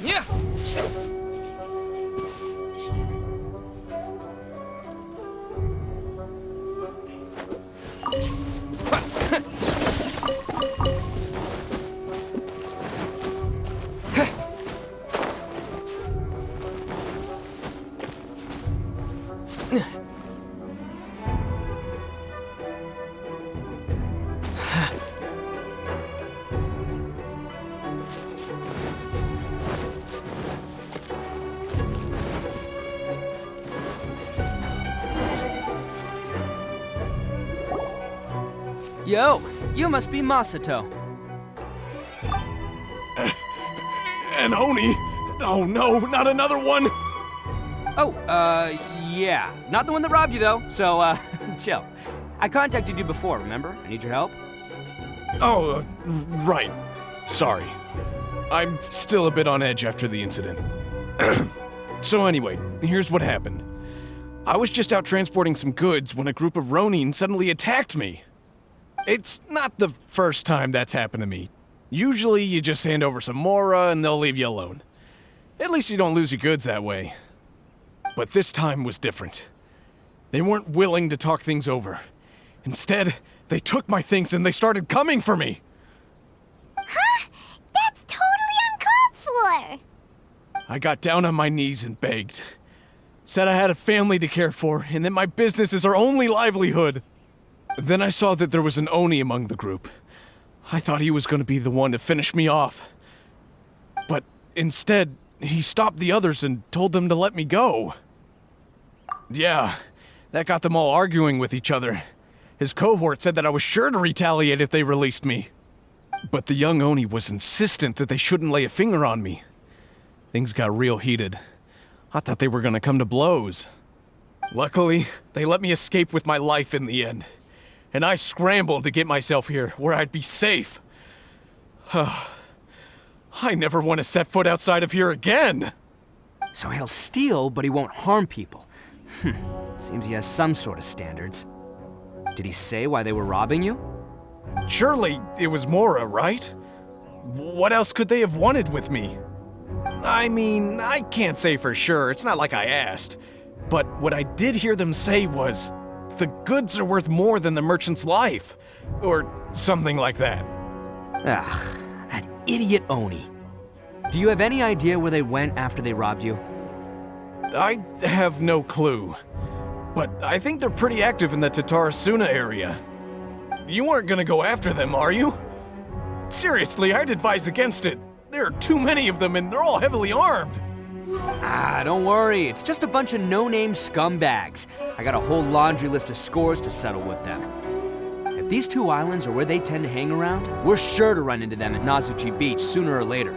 Yeah. Yo, you must be Masato.
An Oni? Oh no, not another one!
Oh, yeah. Not the one that robbed you, though, so, chill. I contacted you before, remember? I need your help.
Oh, right. Sorry. I'm still a bit on edge after the incident. So anyway, here's what happened. I was just out transporting some goods when a group of Ronin suddenly attacked me. It's not the first time that's happened to me. Usually you just hand over some Mora and they'll leave you alone. At least you don't lose your goods that way. But this time was different. They weren't willing to talk things over. Instead, they took my things and they started coming for me.
Huh? That's totally uncalled for!
I got down on my knees and begged. Said I had a family to care for, and that my business is our only livelihood. Then I saw that there was an Oni among the group. I thought he was going to be the one to finish me off. But instead, he stopped the others and told them to let me go. Yeah, that got them all arguing with each other. His cohort said that I was sure to retaliate if they released me. But the young Oni was insistent that they shouldn't lay a finger on me. Things got real heated. I thought they were gonna come to blows. Luckily, they let me escape with my life in the end. And I scrambled to get myself here, where I'd be safe. I never want to set foot outside of here again!
So he'll steal, but he won't harm people. Seems he has some sort of standards. Did he say why they were robbing you?
Surely it was Mora, right? What else could they have wanted with me? I mean, I can't say for sure, it's not like I asked. But what I did hear them say was, the goods are worth more than the merchant's life. Or something like that.
Ugh, that idiot Oni. Do you have any idea where they went after they robbed you?
I have no clue. But I think they're pretty active in the Tatarasuna area. You aren't gonna go after them, are you? Seriously, I'd advise against it. There are too many of them and they're all heavily armed.
Ah, don't worry. It's just a bunch of no-name scumbags. I got a whole laundry list of scores to settle with them. If these two islands are where they tend to hang around, we're sure to run into them at Nazuchi Beach sooner or later.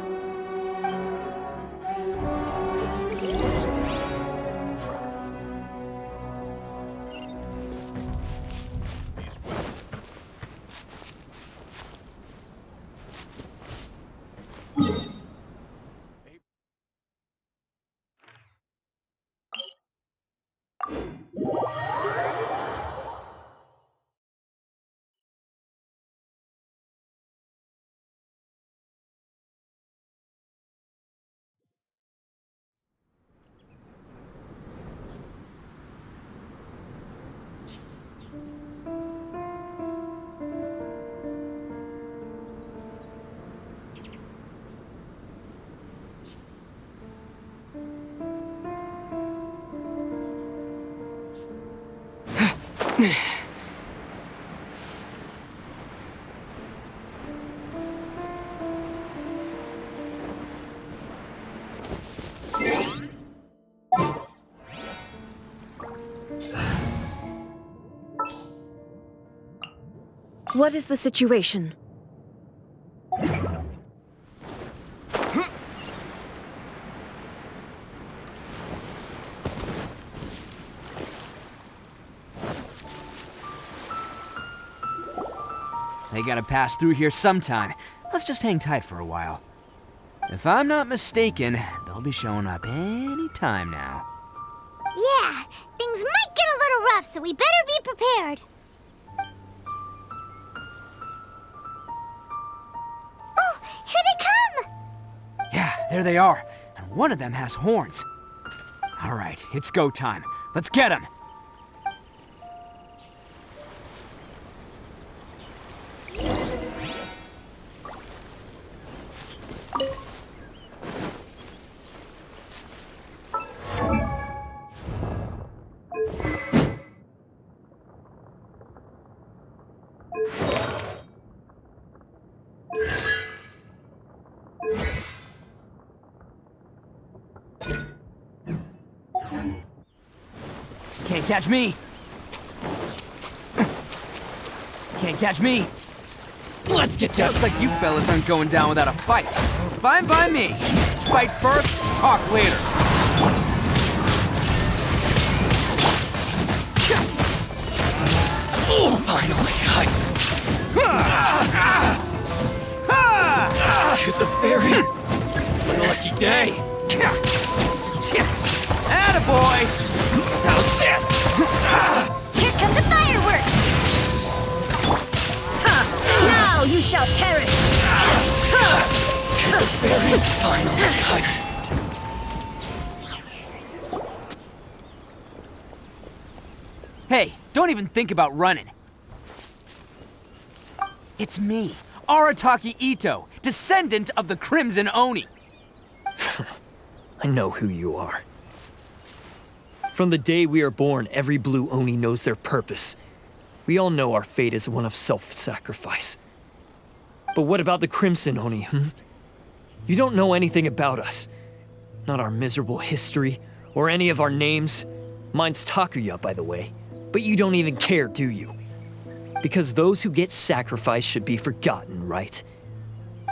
What is the situation?
They gotta pass through here sometime. Let's just hang tight for a while. If I'm not mistaken, they'll be showing up any time now.
Yeah, things might get a little rough, so we better be prepared. Oh, here they come!
Yeah, there they are. And one of them has horns. All right, it's go time. Let's get them! Can't catch me! Can't catch me!
Let's get down.
Looks like you fellas aren't going down without a fight. Fine by me. Let's fight first, talk later.
Finally, Shoot the fairy. It's my lucky day.
Attaboy!
How's this?
Here come the fireworks! Now you shall perish!
Shoot the fairy. Finally.
Hey, don't even think about running. It's me, Arataki Ito, descendant of the Crimson Oni.
I know who you are. From the day we are born, every blue Oni knows their purpose. We all know our fate is one of self-sacrifice. But what about the Crimson Oni, You don't know anything about us. Not our miserable history, or any of our names. Mine's Takuya, by the way. But you don't even care, do you? Because those who get sacrificed should be forgotten, right?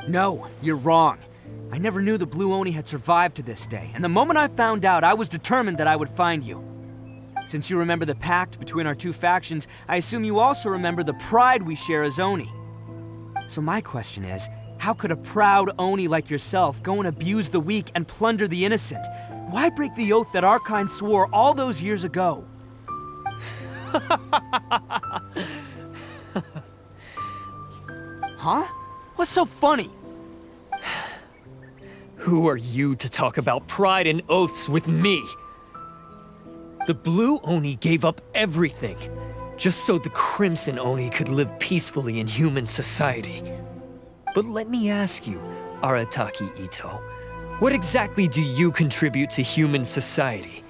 No, you're wrong. I never knew the Blue Oni had survived to this day, and the moment I found out, I was determined that I would find you. Since you remember the pact between our two factions, I assume you also remember the pride we share as Oni. So my question is, how could a proud Oni like yourself go and abuse the weak and plunder the innocent? Why break the oath that our kind swore all those years ago? Huh? What's so funny?
Who are you to talk about pride and oaths with me? The Blue Oni gave up everything, just so the Crimson Oni could live peacefully in human society. But let me ask you, Arataki Ito, what exactly do you contribute to human society?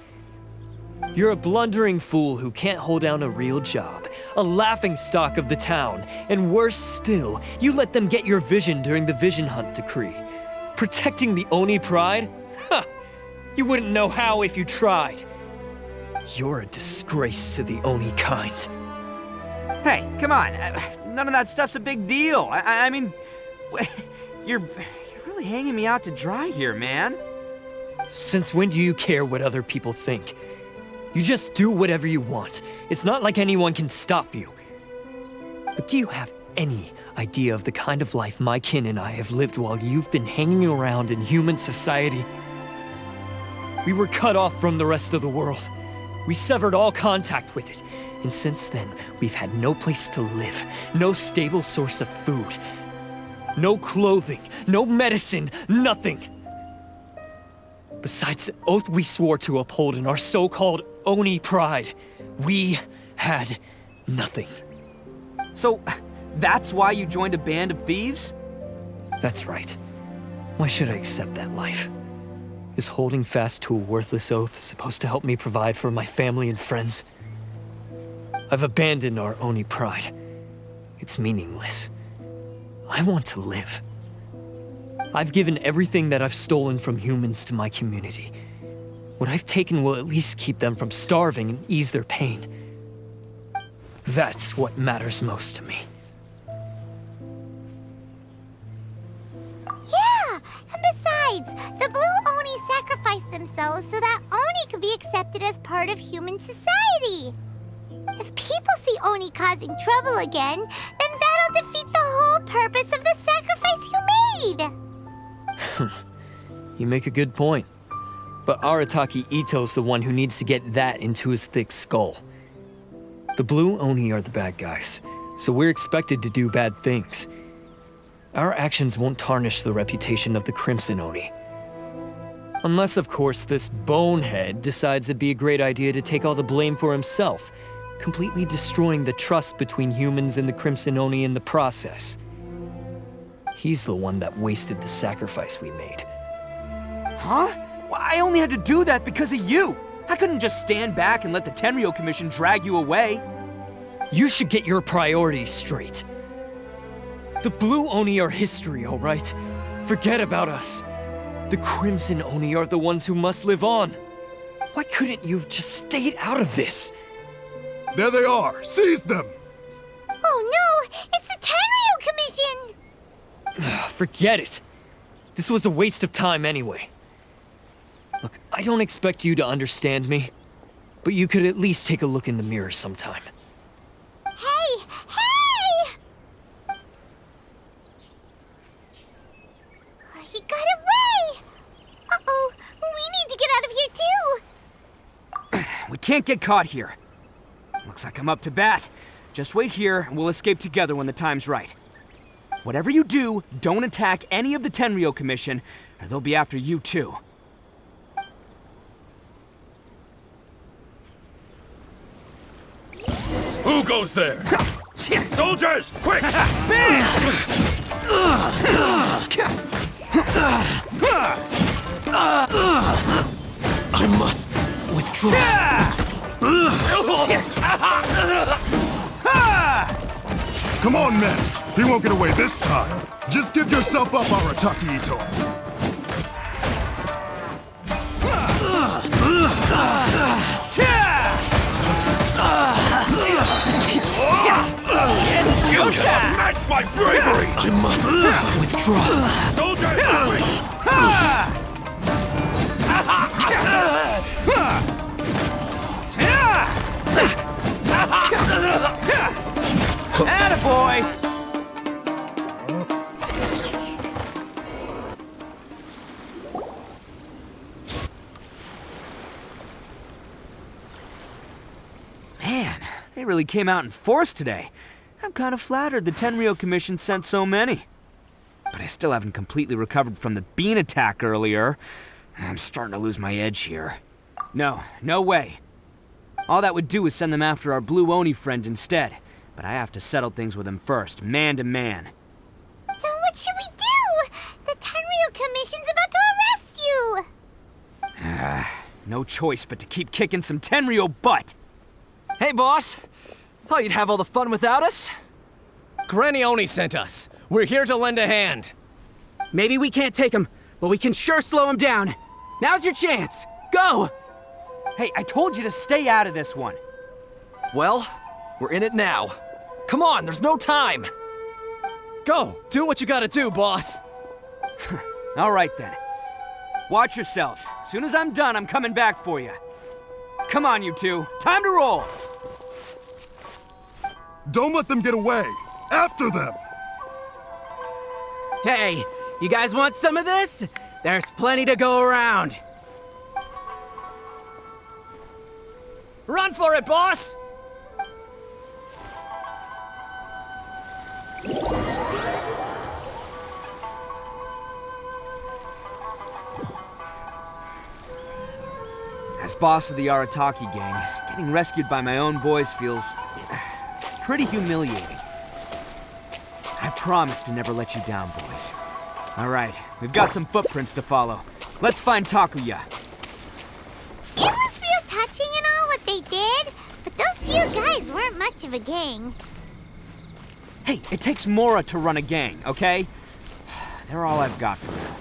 You're a blundering fool who can't hold down a real job, a laughingstock of the town, and worse still, you let them get your vision during the Vision Hunt decree. Protecting the Oni pride? Ha! You wouldn't know how if you tried. You're a disgrace to the Oni kind.
Hey, come on. None of that stuff's a big deal. I mean, you're really hanging me out to dry here, man.
Since when do you care what other people think? You just do whatever you want. It's not like anyone can stop you. But do you have any idea of the kind of life my kin and I have lived while you've been hanging around in human society? We were cut off from the rest of the world. We severed all contact with it. And since then, we've had no place to live, no stable source of food, no clothing, no medicine, nothing. Besides the oath we swore to uphold in our so-called Oni pride, we had nothing.
So, that's why you joined a band of thieves?
That's right. Why should I accept that life? Is holding fast to a worthless oath supposed to help me provide for my family and friends? I've abandoned our Oni pride. It's meaningless. I want to live. I've given everything that I've stolen from humans to my community. What I've taken will at least keep them from starving and ease their pain. That's what matters most to me.
Yeah, and besides, the Blue Oni sacrificed themselves so that Oni could be accepted as part of human society. If people see Oni causing trouble again, then that'll defeat the whole purpose of the sacrifice you made.
You make a good point. But Arataki Ito's the one who needs to get that into his thick skull. The Blue Oni are the bad guys, so we're expected to do bad things. Our actions won't tarnish the reputation of the Crimson Oni. Unless, of course, this bonehead decides it'd be a great idea to take all the blame for himself, completely destroying the trust between humans and the Crimson Oni in the process. He's the one that wasted the sacrifice we made.
Huh? Well, I only had to do that because of you. I couldn't just stand back and let the Tenryou Commission drag you away.
You should get your priorities straight. The Blue Oni are history, all right? Forget about us. The Crimson Oni are the ones who must live on. Why couldn't you have just stayed out of this?
There they are! Seize them!
Oh no! It's the Tenryou Commission!
Forget it. This was a waste of time anyway. Look, I don't expect you to understand me, but you could at least take a look in the mirror sometime.
Hey! Hey! He got away! Uh-oh, we need to get out of here too!
We can't get caught here. Looks like I'm up to bat. Just wait here and we'll escape together when the time's right. Whatever you do, don't attack any of the Tenryou Commission, or they'll be after you too.
Who goes there? Soldiers, quick!
I must withdraw.
Come on, men. He won't get away this time. Just give yourself up, Arataki Ito.
It's showtime! Match my bravery!
I must withdraw.
Soldiers,
Attaboy! Man, they really came out in force today. I'm kind of flattered the Tenryou Commission sent so many. But I still haven't completely recovered from the bean attack earlier. I'm starting to lose my edge here. No way. All that would do is send them after our Blue Oni friend instead. But I have to settle things with him first, man to man.
Then what should we do? The Tenryou Commission's about to arrest you!
No choice but to keep kicking some Tenryou butt!
Hey, boss. Thought you'd have all the fun without us?
Granny Oni sent us. We're here to lend a hand.
Maybe we can't take him, but we can sure slow him down. Now's your chance. Go!
Hey, I told you to stay out of this one.
Well, we're in it now. Come on, there's no time. Go, do what you gotta do, boss.
All right then. Watch yourselves. Soon as I'm done, I'm coming back for you. Come on, you two. Time to roll.
Don't let them get away. After them.
Hey, you guys want some of this? There's plenty to go around.
Run for it, boss!
As boss of the Arataki gang, getting rescued by my own boys feels pretty humiliating. I promise to never let you down, boys. All right, we've got some footprints to follow. Let's find Takuya.
It was real touching and all what they did, but those few guys weren't much of a gang.
Hey, it takes Mora to run a gang, okay? They're all I've got for now.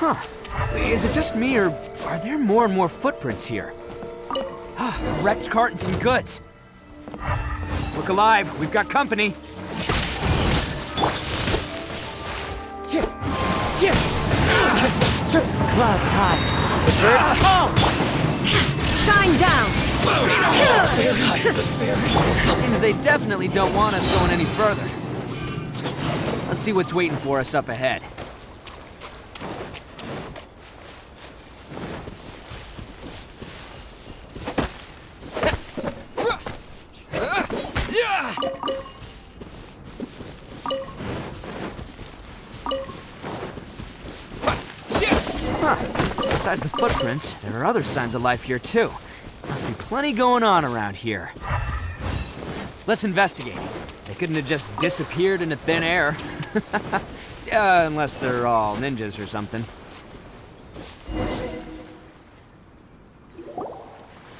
Huh. Is it just me, or are there more and more footprints here? A wrecked cart and some goods. Look alive, we've got company.
Clouds high. The birds home. Shine down.
Seems they definitely don't want us going any further. Let's see what's waiting for us up ahead. Besides the footprints, there are other signs of life here too. Must be plenty going on around here. Let's investigate. They couldn't have just disappeared into thin air. Unless they're all ninjas or something.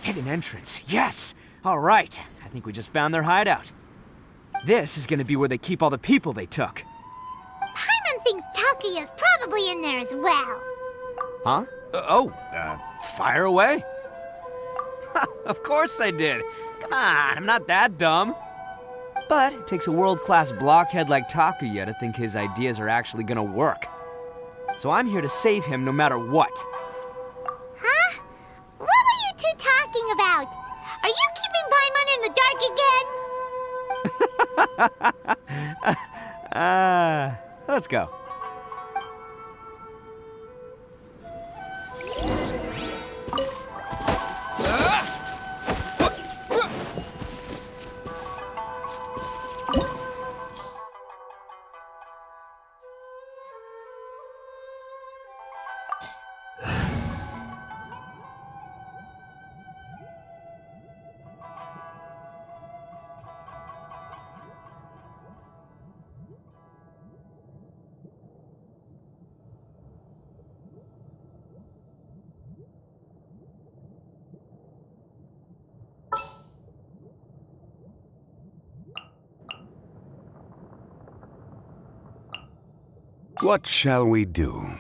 Hidden entrance, yes! All right, I think we just found their hideout. This is gonna be where they keep all the people they took.
Paimon thinks Takuya's probably in there as well.
Huh? Fire away? Of course I did. Come on, I'm not that dumb. But it takes a world-class blockhead like Takuya to think his ideas are actually gonna work. So I'm here to save him no matter what.
Huh? What were you two talking about? Are you keeping Paimon in the dark again?
Let's go.
What shall we do?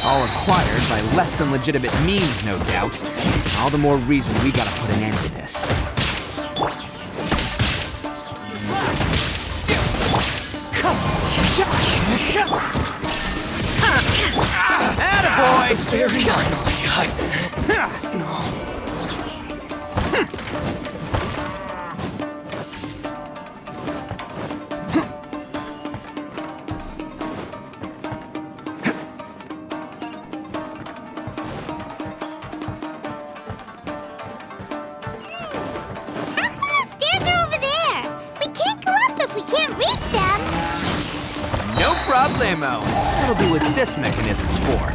All acquired by less than legitimate means, no doubt. All the more reason we gotta put an end to this. Attaboy!
Very finally,
No problemo. That'll be what this mechanism's for.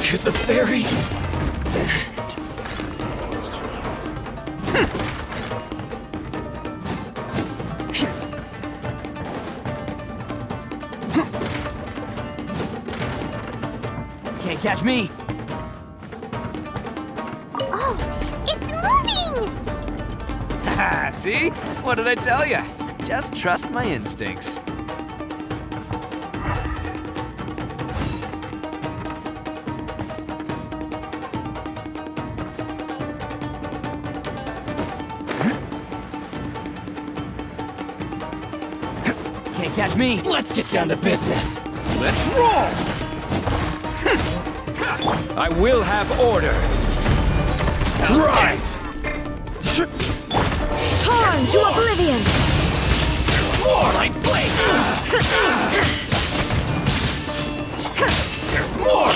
To the very
Can't catch me. See? What did I tell you? Just trust my instincts. Can't catch me.
Let's get down to business.
Let's roll!
I will have order.
Rise!
Torn to oblivion!
More like blade! There's more!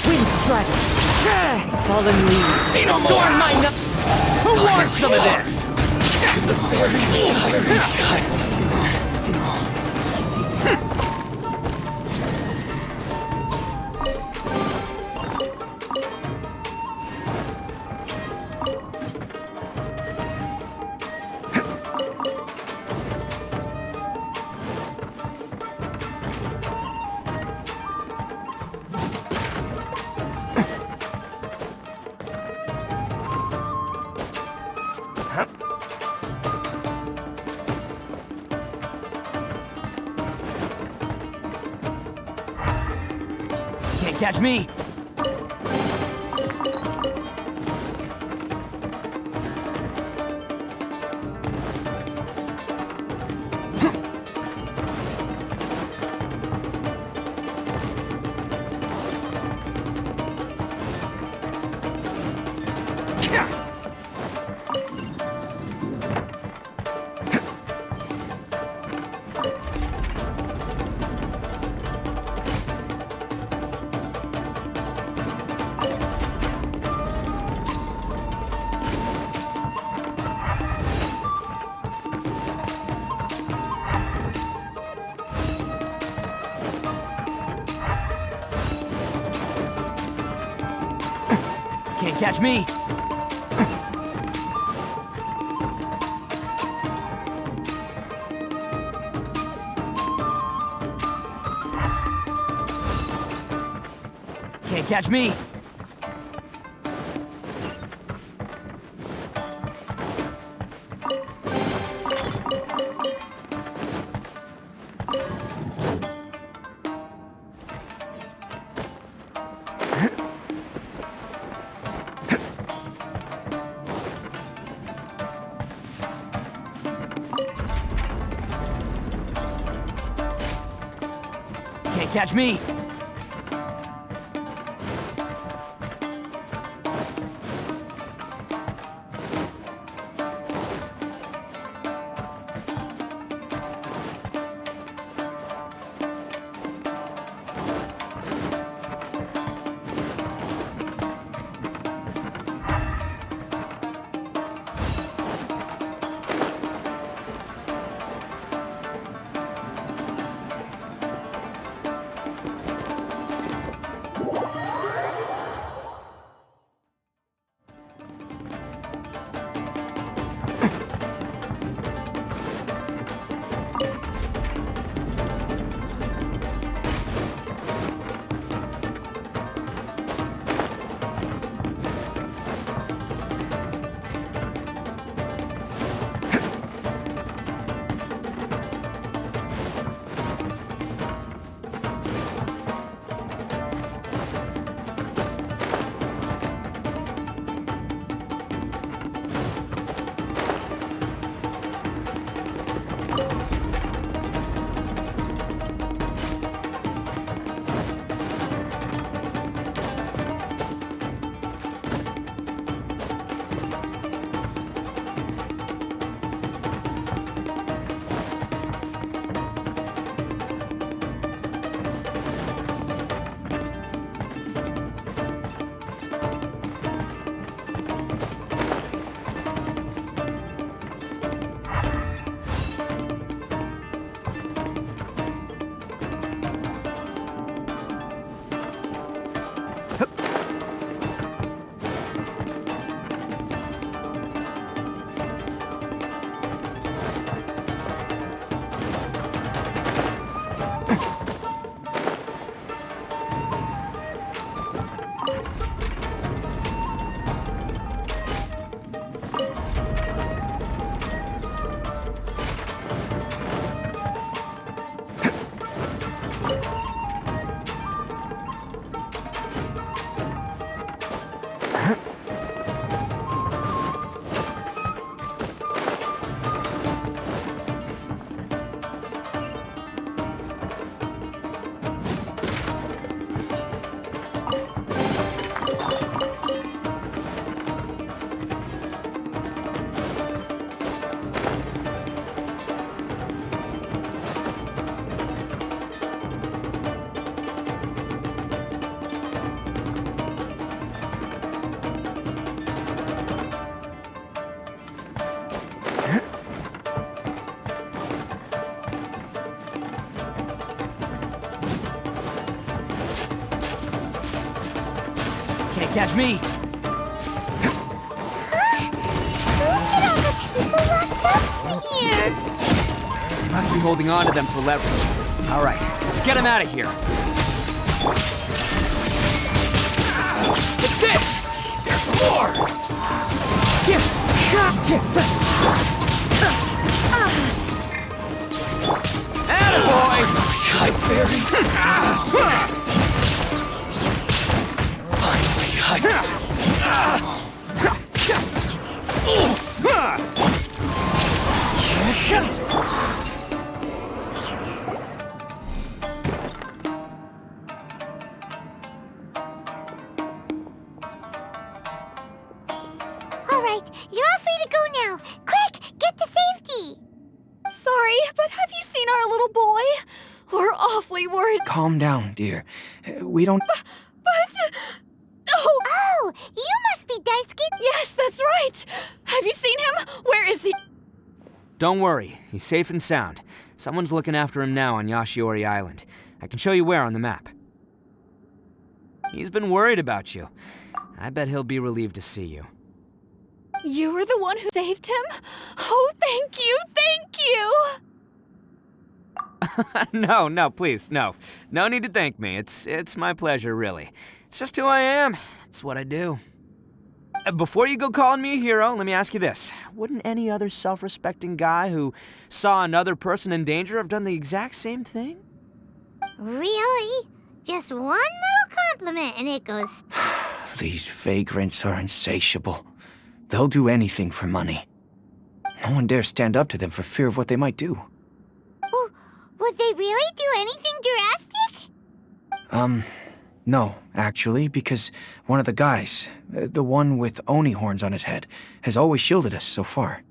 Wind strike! Fallen leaves!
See no more!
Who wants some of this? Can't catch me. Can't catch me. Can't catch me. Can't catch me. catch me.
Look at all the people locked up here.
They must be holding on to them for leverage. All right, let's get him out of here. It's this! There's more! Attaboy!
Hi, Fairy. Finally,
All right, you're all free to go now. Quick, get to safety.
Sorry, but have you seen our little boy? We're awfully worried.
Calm down, dear. We don't...
But... Oh!
Oh, you must be Daisuke.
Yes, that's right. Have you seen him? Where is he?
Don't worry, he's safe and sound. Someone's looking after him now on Yashiori Island. I can show you where on the map. He's been worried about you. I bet he'll be relieved to see you.
You were the one who saved him? Oh, thank you, thank you!
No, please, no. No need to thank me. It's my pleasure, really. It's just who I am. It's what I do. Before you go calling me a hero, let me ask you this. Wouldn't any other self-respecting guy who saw another person in danger have done the exact same thing?
Really? Just one little compliment and it goes...
These vagrants are insatiable. They'll do anything for money. No one dares stand up to them for fear of what they might do.
Oh, would they really do anything drastic?
No, actually, because one of the guys, the one with Oni horns on his head, has always shielded us so far.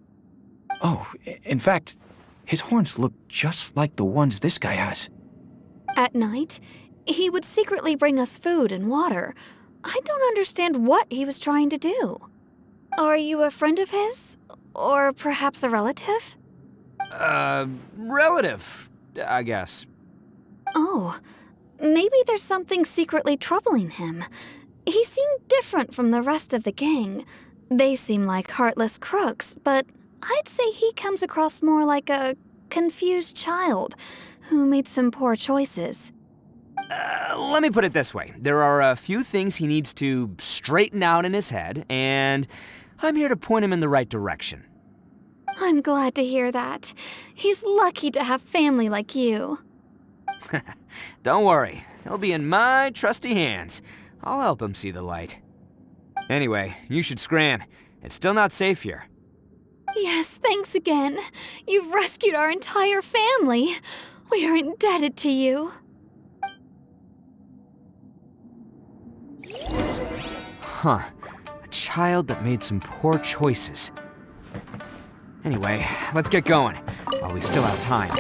Oh, in fact, his horns look just like the ones this guy has.
At night, he would secretly bring us food and water. I don't understand what he was trying to do. Are you a friend of his? Or perhaps a relative?
Relative, I guess.
Oh, maybe there's something secretly troubling him. He seemed different from the rest of the gang. They seem like heartless crooks, but I'd say he comes across more like a confused child who made some poor choices.
Let me put it this way. There are a few things he needs to straighten out in his head, and I'm here to point him in the right direction.
I'm glad to hear that. He's lucky to have family like you.
Don't worry, he'll be in my trusty hands. I'll help him see the light. Anyway, you should scram. It's still not safe here.
Yes, thanks again. You've rescued our entire family. We are indebted to you.
Huh. A child that made some poor choices. Anyway, let's get going, while we still have time.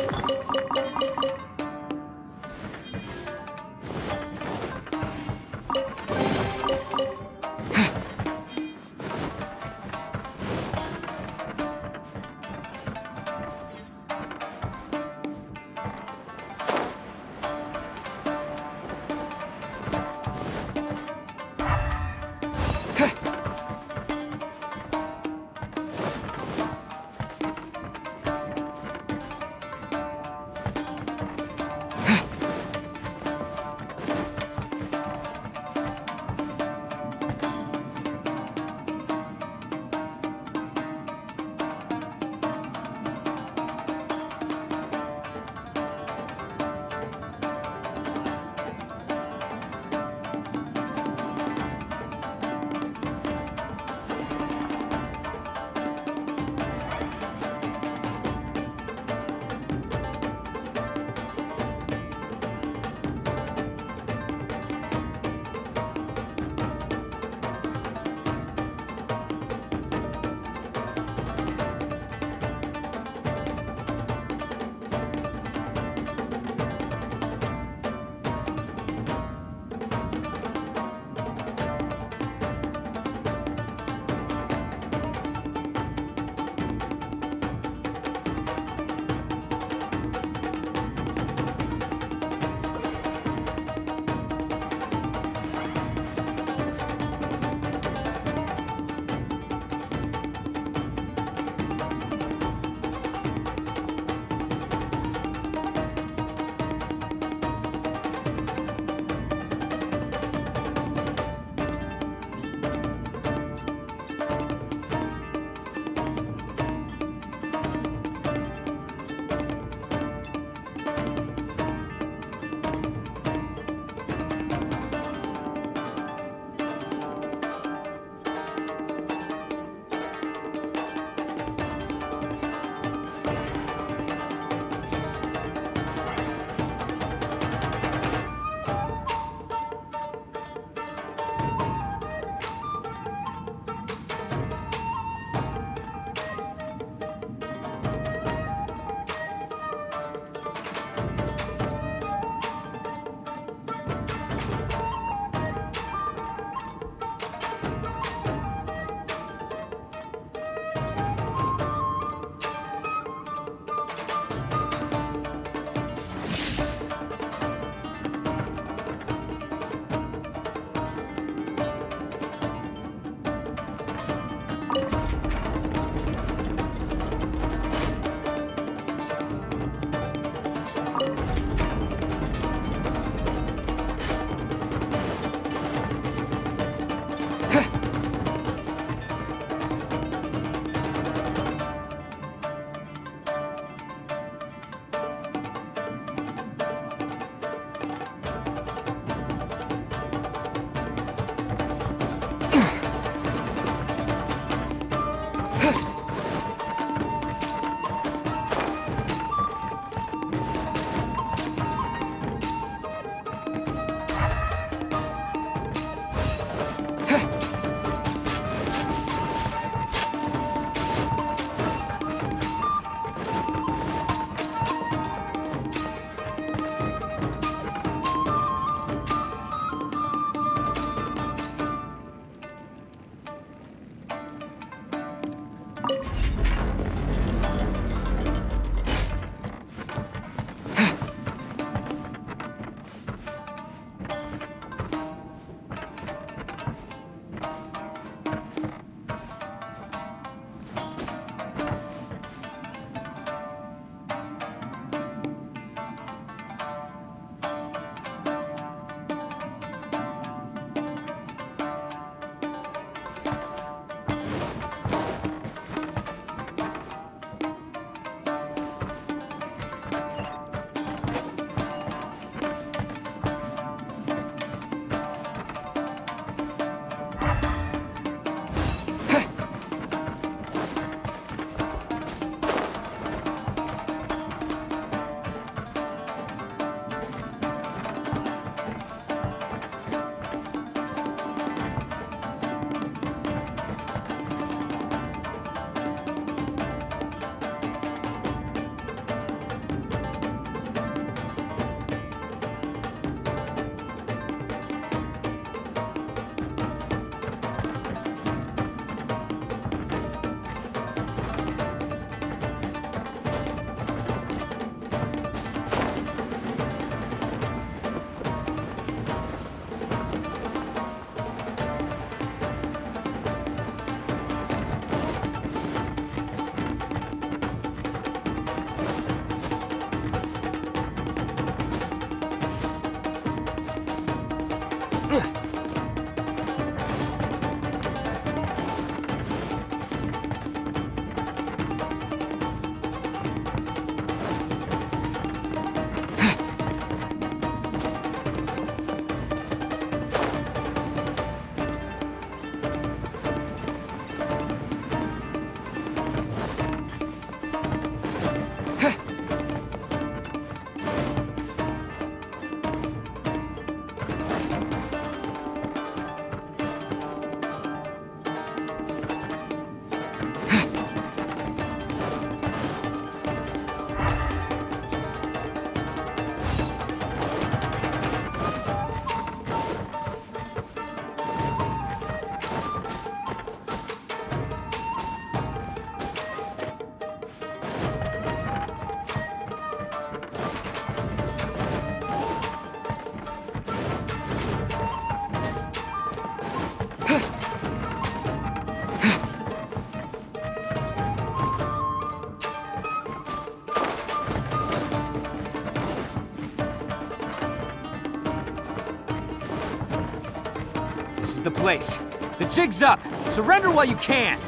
This is the place. The jig's up. Surrender while you can.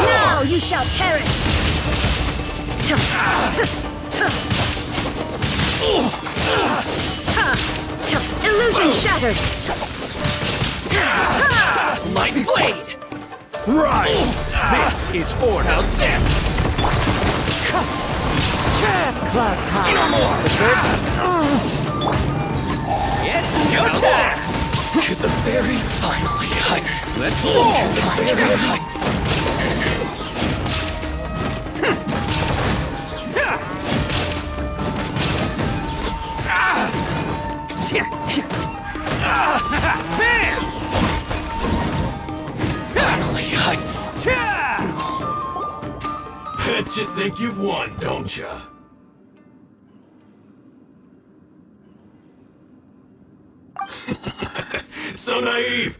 Now you shall perish! Illusion shattered!
My blade!
Rise! This is order.
How's this?
Clouds high.
No more!
It's showtime!
To the very finally height.
Let's
To
go!
the very height.
Finally, Bet you think you've won, don't ya? So naive.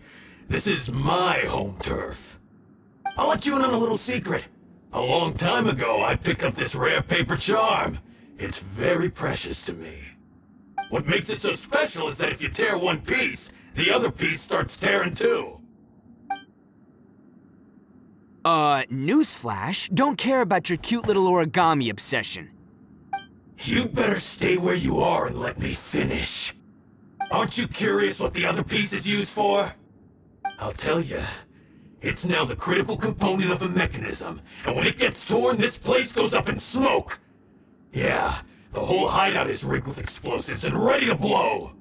This is my home turf. I'll let you in on a little secret. A long time ago, I picked up this rare paper charm. It's very precious to me. What makes it so special is that if you tear one piece, the other piece starts tearing too.
Newsflash, don't care about your cute little origami obsession.
You'd better stay where you are and let me finish. Aren't you curious what the other piece is used for? I'll tell you. It's now the critical component of a mechanism, and when it gets torn, this place goes up in smoke. Yeah, the whole hideout is rigged with explosives and ready to blow.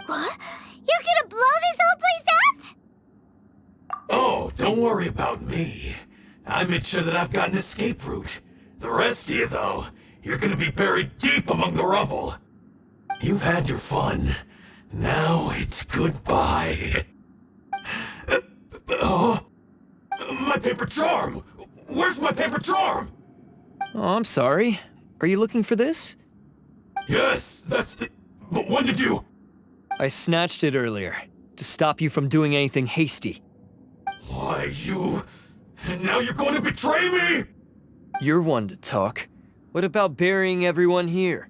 What? You're gonna blow this whole place up?
Oh, don't worry about me. I made sure that I've got an escape route. The rest of you, though, you're gonna be buried deep among the rubble. You've had your fun. Now it's goodbye. My paper charm! Where's my paper charm?
Oh, I'm sorry. Are you looking for this?
Yes, that's it. But when did you...
I snatched it earlier, to stop you from doing anything hasty.
Why, you... And now you're going to betray me?
You're one to talk. What about burying everyone here?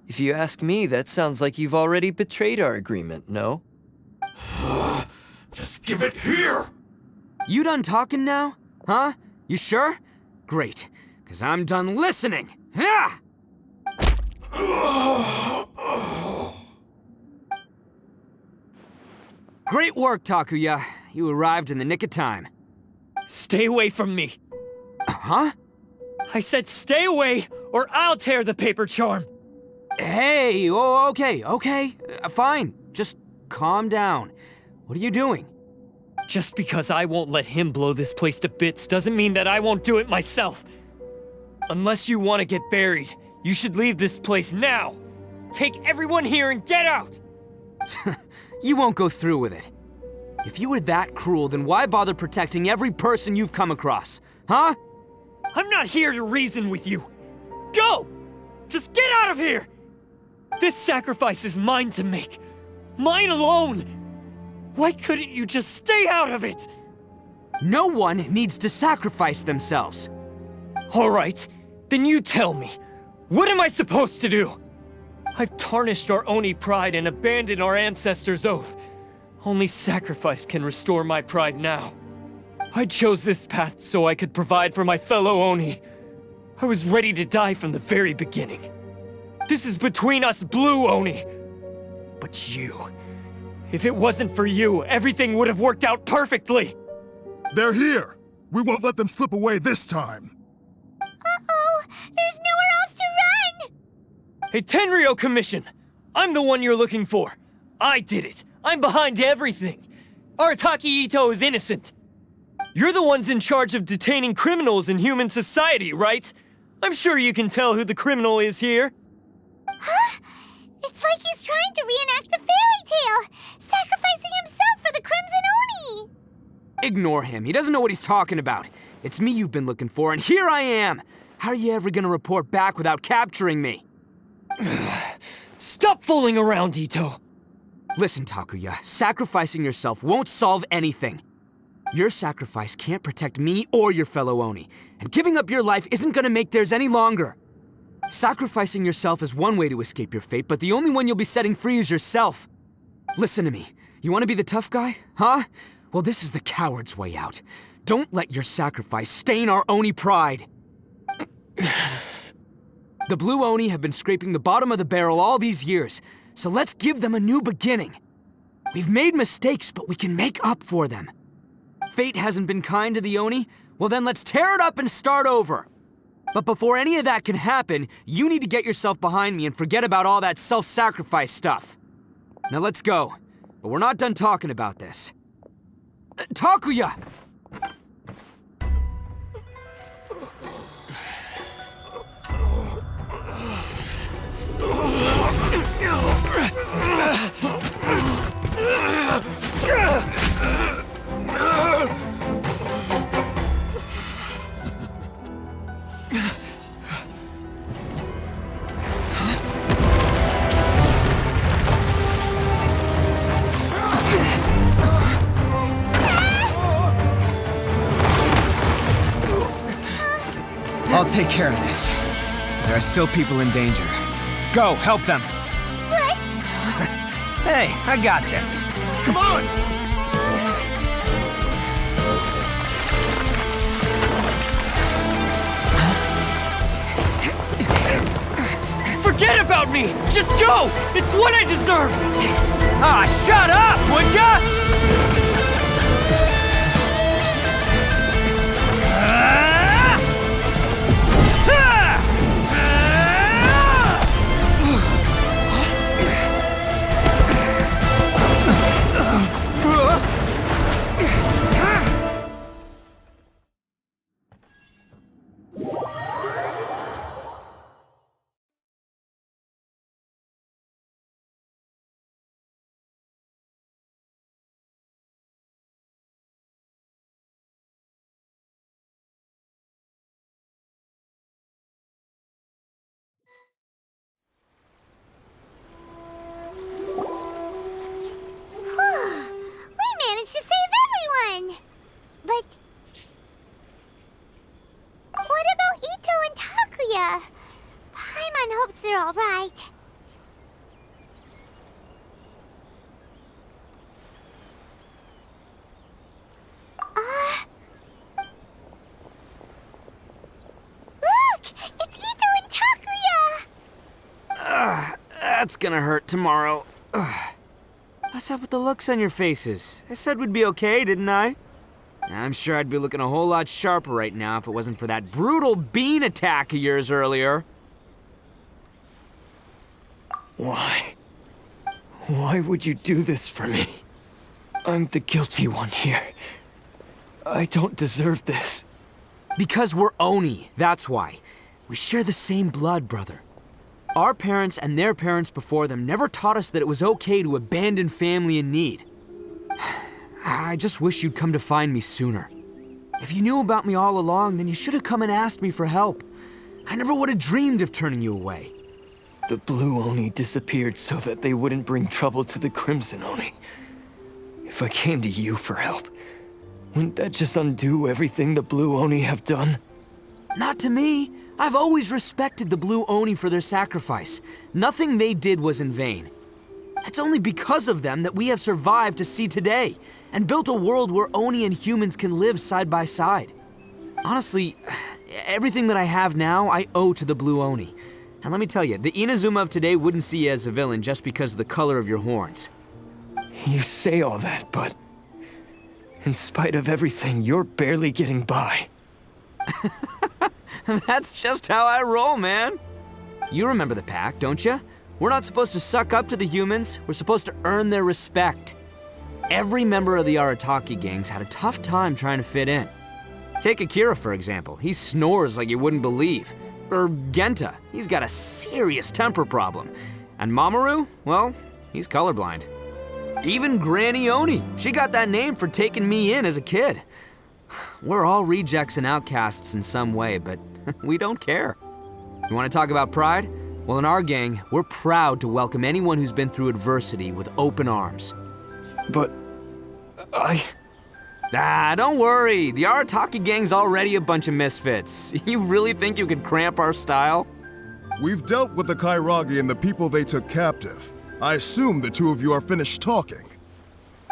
If you ask me, that sounds like you've already betrayed our agreement, no?
Just give it here!
You done talking now? Huh? You sure? Great, because I'm done listening. Ah! Great work, Takuya. You arrived in the nick of time.
Stay away from me.
Huh?
I said stay away, or I'll tear the paper charm.
Hey, oh, okay. Fine. Just calm down. What are you doing?
Just because I won't let him blow this place to bits doesn't mean that I won't do it myself. Unless you want to get buried, you should leave this place now. Take everyone here and get out!
You won't go through with it. If you were that cruel, then why bother protecting every person you've come across? Huh?
I'm not here to reason with you. Go! Just get out of here! This sacrifice is mine to make. Mine alone! Why couldn't you just stay out of it?
No one needs to sacrifice themselves.
Alright, then you tell me. What am I supposed to do? I've tarnished our Oni pride and abandoned our ancestors' oath. Only sacrifice can restore my pride now. I chose this path so I could provide for my fellow Oni. I was ready to die from the very beginning. This is between us Blue Oni. But you... if it wasn't for you, everything would have worked out perfectly!
They're here! We won't let them slip away this time!
Uh-oh! There's nowhere else to run!
Hey, Tenryo Commission! I'm the one you're looking for. I did it. I'm behind everything. Arataki Ito is innocent. You're the ones in charge of detaining criminals in human society, right? I'm sure you can tell who the criminal is here.
Huh? It's like he's trying to reenact the fairy tale, sacrificing himself for the Crimson Oni!
Ignore him. He doesn't know what he's talking about. It's me you've been looking for, and here I am! How are you ever gonna report back without capturing me?
Stop fooling around, Ito!
Listen, Takuya, sacrificing yourself won't solve anything. Your sacrifice can't protect me or your fellow Oni, and giving up your life isn't gonna make theirs any longer. Sacrificing yourself is one way to escape your fate, but the only one you'll be setting free is yourself. Listen to me. You want to be the tough guy? Huh? Well, this is the coward's way out. Don't let your sacrifice stain our Oni pride. The Blue Oni have been scraping the bottom of the barrel all these years, so let's give them a new beginning. We've made mistakes, but we can make up for them. Fate hasn't been kind to the Oni? Well then let's tear it up and start over. But before any of that can happen, you need to get yourself behind me and forget about all that self-sacrifice stuff. Now let's go. But we're not done talking about this. Takuya! I'll take care of this. There are still people in danger. Go, help them.
What?
Hey, I got this.
Come on!
Forget about me! Just go! It's what I deserve!
Ah, shut up, would ya?
To save everyone! But... what about Ito and Takuya? Paimon hopes they're alright. Look! It's Ito and Takuya!
That's gonna hurt tomorrow. What's up with the looks on your faces? I said we'd be okay, didn't I? I'm sure I'd be looking a whole lot sharper right now if it wasn't for that brutal bean attack of yours earlier.
Why? Why would you do this for me? I'm the guilty one here. I don't deserve this.
Because we're Oni, that's why. We share the same blood, brother. Our parents and their parents before them never taught us that it was okay to abandon family in need. I just wish you'd come to find me sooner. If you knew about me all along, then you should have come and asked me for help. I never would have dreamed of turning you away.
The Blue Oni disappeared so that they wouldn't bring trouble to the Crimson Oni. If I came to you for help, wouldn't that just undo everything the Blue Oni have done?
Not to me. I've always respected the Blue Oni for their sacrifice. Nothing they did was in vain. It's only because of them that we have survived to see today, and built a world where Oni and humans can live side by side. Honestly, everything that I have now, I owe to the Blue Oni. And let me tell you, the Inazuma of today wouldn't see you as a villain just because of the color of your horns.
You say all that, but in spite of everything, you're barely getting by.
That's just how I roll, man. You remember the pact, don't you? We're not supposed to suck up to the humans. We're supposed to earn their respect. Every member of the Arataki gangs had a tough time trying to fit in. Take Akira, for example. He snores like you wouldn't believe. Or Genta, he's got a serious temper problem. And Mamoru, well, he's colorblind. Even Granny Oni, she got that name for taking me in as a kid. We're all rejects and outcasts in some way, but we don't care. You want to talk about pride? Well, in our gang, we're proud to welcome anyone who's been through adversity with open arms.
But
don't worry. The Arataki gang's already a bunch of misfits. You really think you could cramp our style?
We've dealt with the Kairagi and the people they took captive. I assume the two of you are finished talking.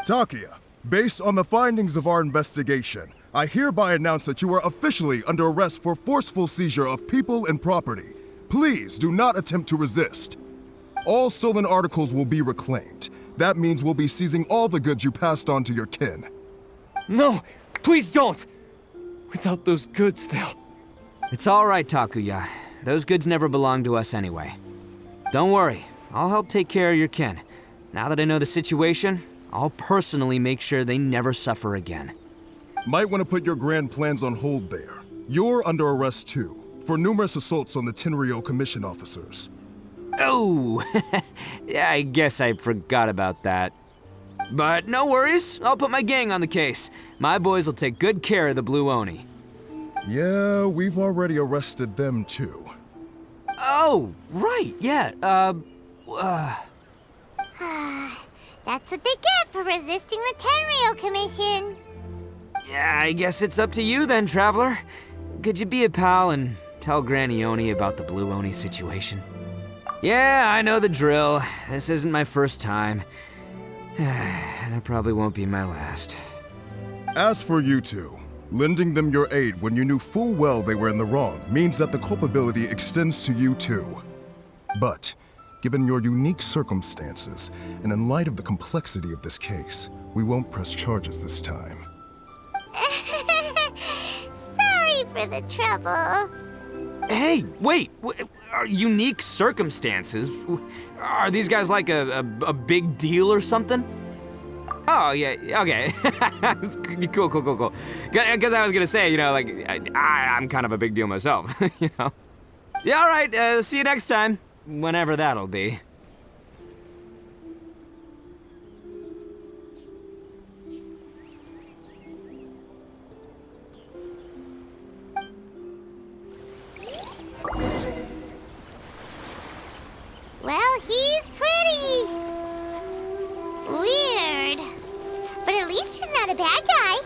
Takia, based on the findings of our investigation, I hereby announce that you are officially under arrest for forceful seizure of people and property. Please do not attempt to resist. All stolen articles will be reclaimed. That means we'll be seizing all the goods you passed on to your kin.
No, please don't! Without those goods, they'll...
It's all right, Takuya. Those goods never belonged to us anyway. Don't worry, I'll help take care of your kin. Now that I know the situation, I'll personally make sure they never suffer again.
Might want to put your grand plans on hold there. You're under arrest too, for numerous assaults on the Tenryou Commission officers.
Oh, yeah, I guess I forgot about that. But no worries, I'll put my gang on the case. My boys will take good care of the Blue Oni.
Yeah, we've already arrested them too.
Oh, right, yeah,
That's what they get for resisting the Tenryou Commission.
Yeah, I guess it's up to you then, Traveler. Could you be a pal and tell Granny Oni about the Blue Oni situation? Yeah, I know the drill. This isn't my first time. And it probably won't be my last.
As for you two, lending them your aid when you knew full well they were in the wrong means that the culpability extends to you too. But, given your unique circumstances, and in light of the complexity of this case, we won't press charges this time.
Sorry for the trouble.
Hey, wait! Are unique circumstances? Are these guys like a big deal or something? Oh, yeah, okay. Cool. Because I was gonna say, you know, like, I'm kind of a big deal myself, you know? Yeah, all right, see you next time. Whenever that'll be.
Well, he's pretty. Weird. But at least he's not a bad guy.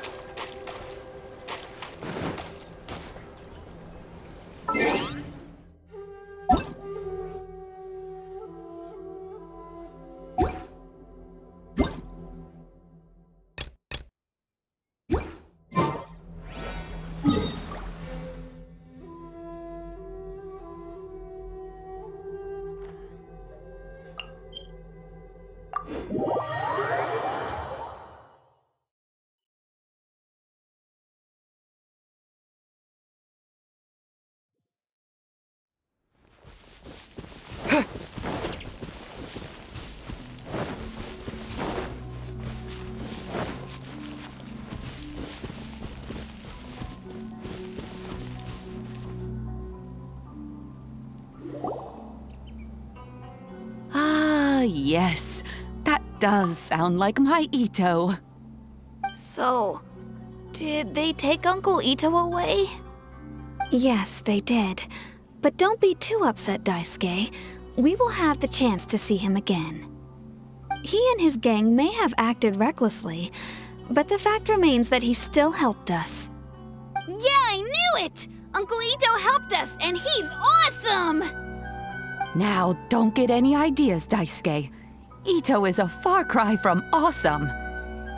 Yes, that does sound like my Ito.
So, did they take Uncle Ito away? Yes, they did. But don't be too upset, Daisuke. We will have the chance to see him again. He and his gang may have acted recklessly, but the fact remains that he still helped us. Yeah, I knew it! Uncle Ito helped us, and he's awesome!
Now, don't get any ideas, Daisuke. Ito is a far cry from awesome.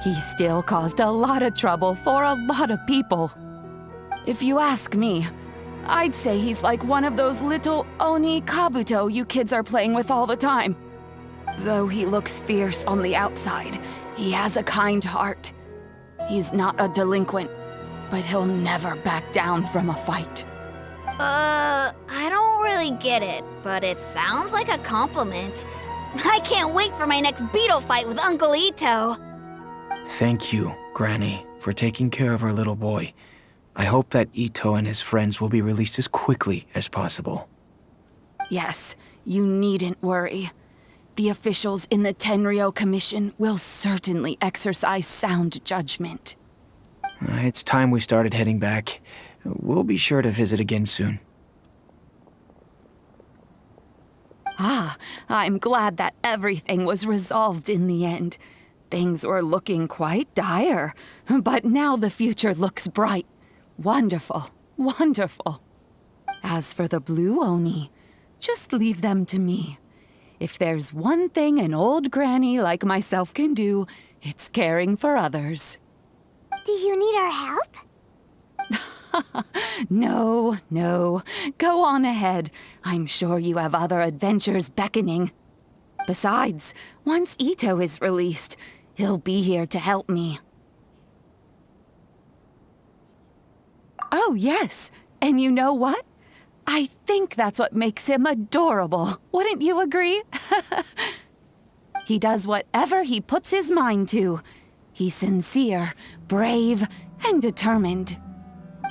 He still caused a lot of trouble for a lot of people. If you ask me, I'd say he's like one of those little Oni Kabuto you kids are playing with all the time. Though he looks fierce on the outside, he has a kind heart. He's not a delinquent, but he'll never back down from a fight.
I don't really get it, but it sounds like a compliment. I can't wait for my next beetle fight with Uncle Ito.
Thank you, Granny, for taking care of our little boy. I hope that Ito and his friends will be released as quickly as possible.
Yes, you needn't worry. The officials in the Tenryo Commission will certainly exercise sound judgment.
It's time we started heading back. We'll be sure to visit again soon.
Ah, I'm glad that everything was resolved in the end. Things were looking quite dire, but now the future looks bright. Wonderful, wonderful. As for the Blue Oni, just leave them to me. If there's one thing an old granny like myself can do, it's caring for others.
Do you need our help?
No, no. Go on ahead. I'm sure you have other adventures beckoning. Besides, once Ito is released, he'll be here to help me. Oh, yes. And you know what? I think that's what makes him adorable. Wouldn't you agree? He does whatever he puts his mind to. He's sincere, brave, and determined.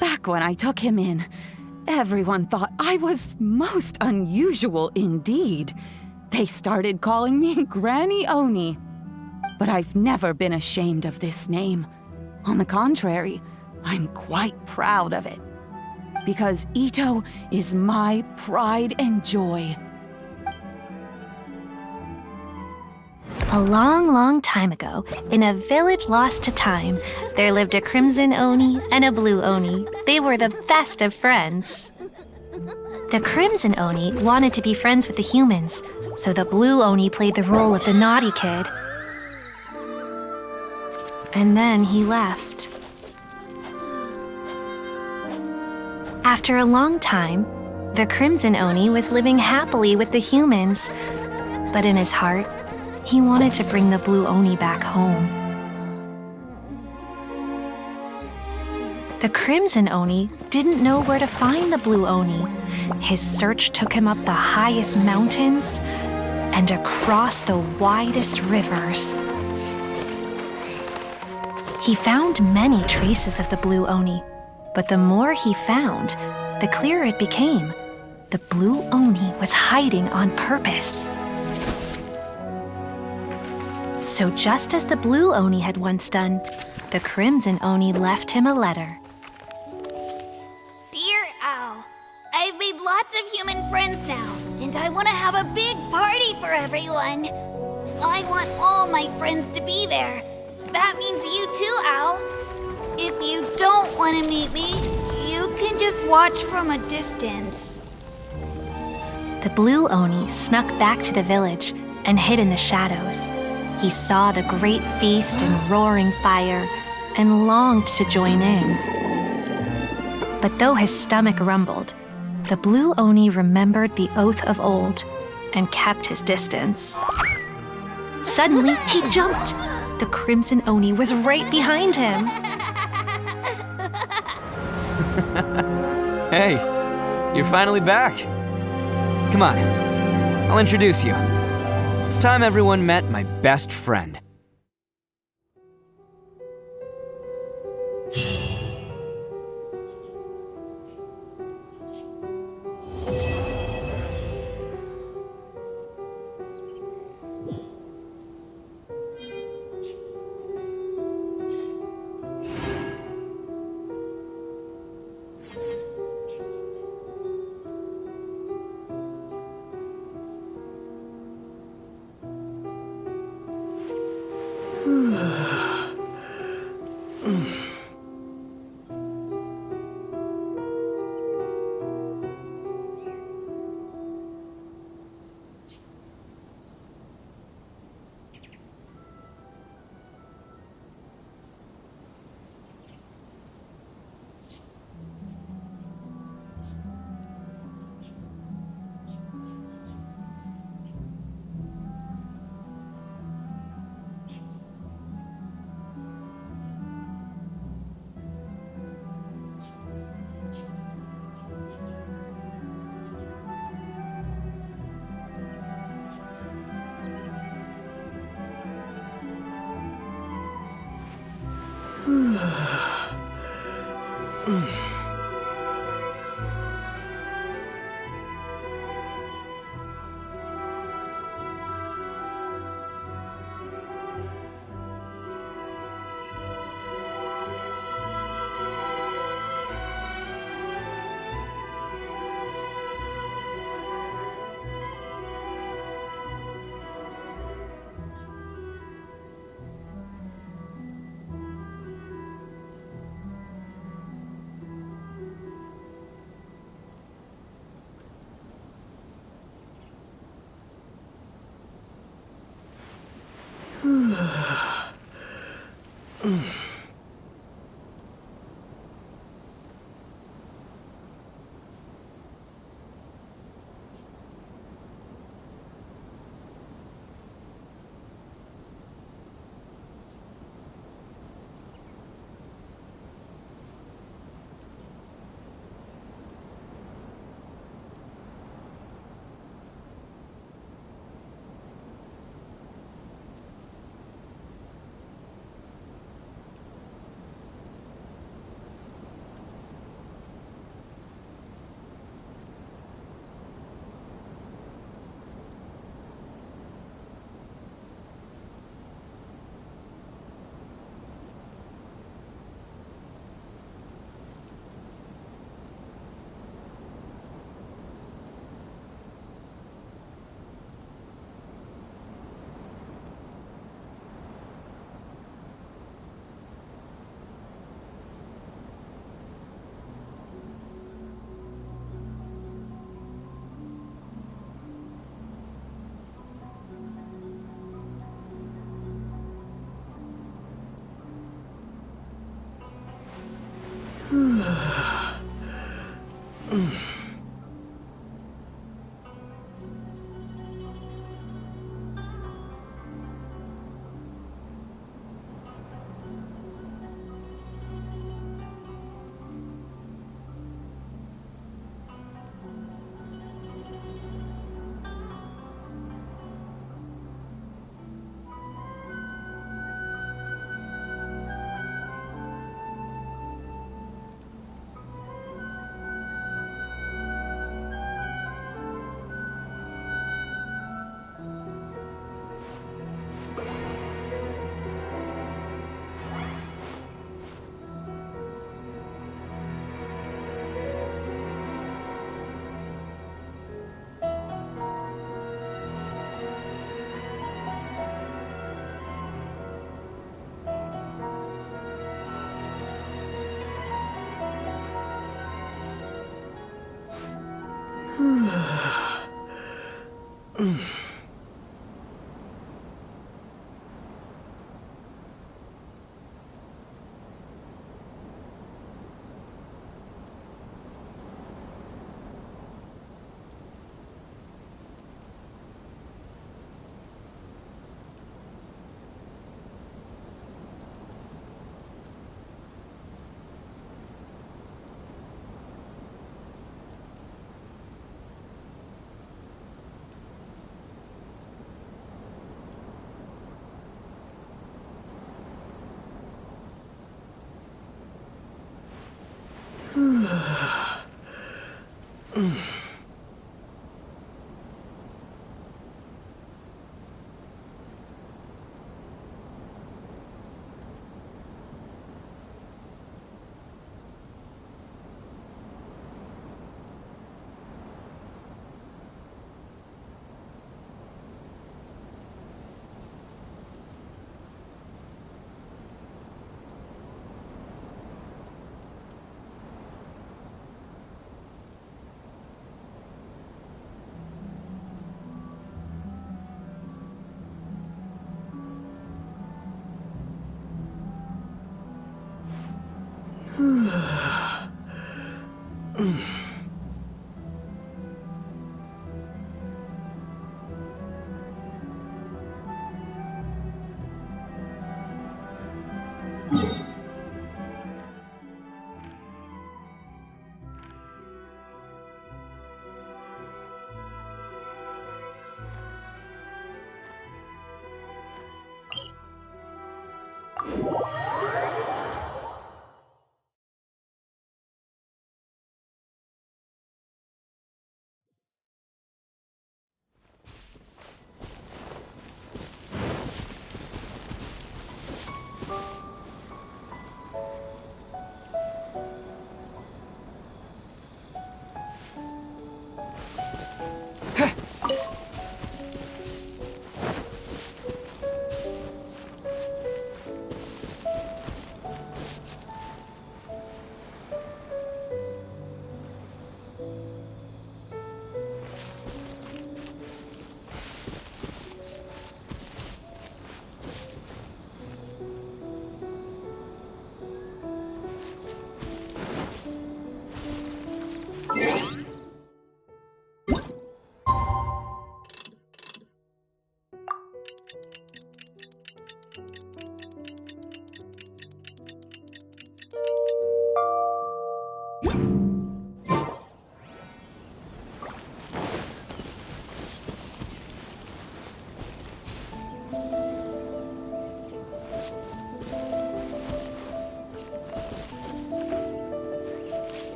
Back when I took him in, everyone thought I was most unusual indeed. They started calling me Granny Oni. But I've never been ashamed of this name. On the contrary, I'm quite proud of it. Because Ito is my pride and joy.
A long, long time ago, in a village lost to time, there lived a crimson Oni and a blue Oni. They were the best of friends. The crimson Oni wanted to be friends with the humans, so the blue Oni played the role of the naughty kid. And then he left. After a long time, the crimson Oni was living happily with the humans, but in his heart, he wanted to bring the blue Oni back home. The crimson Oni didn't know where to find the blue Oni. His search took him up the highest mountains and across the widest rivers. He found many traces of the blue Oni, but the more he found, the clearer it became. The blue Oni was hiding on purpose. So just as the blue Oni had once done, the crimson Oni left him a letter.
Dear Al, I've made lots of human friends now, and I want to have a big party for everyone. I want all my friends to be there. That means you too, Al. If you don't want to meet me, you can just watch from a distance.
The blue Oni snuck back to the village and hid in the shadows. He saw the great feast and roaring fire and longed to join in. But though his stomach rumbled, the blue Oni remembered the oath of old and kept his distance. Suddenly, he jumped. The crimson Oni was right behind him.
Hey, you're finally back. Come on, I'll introduce you. It's time everyone met my best friend.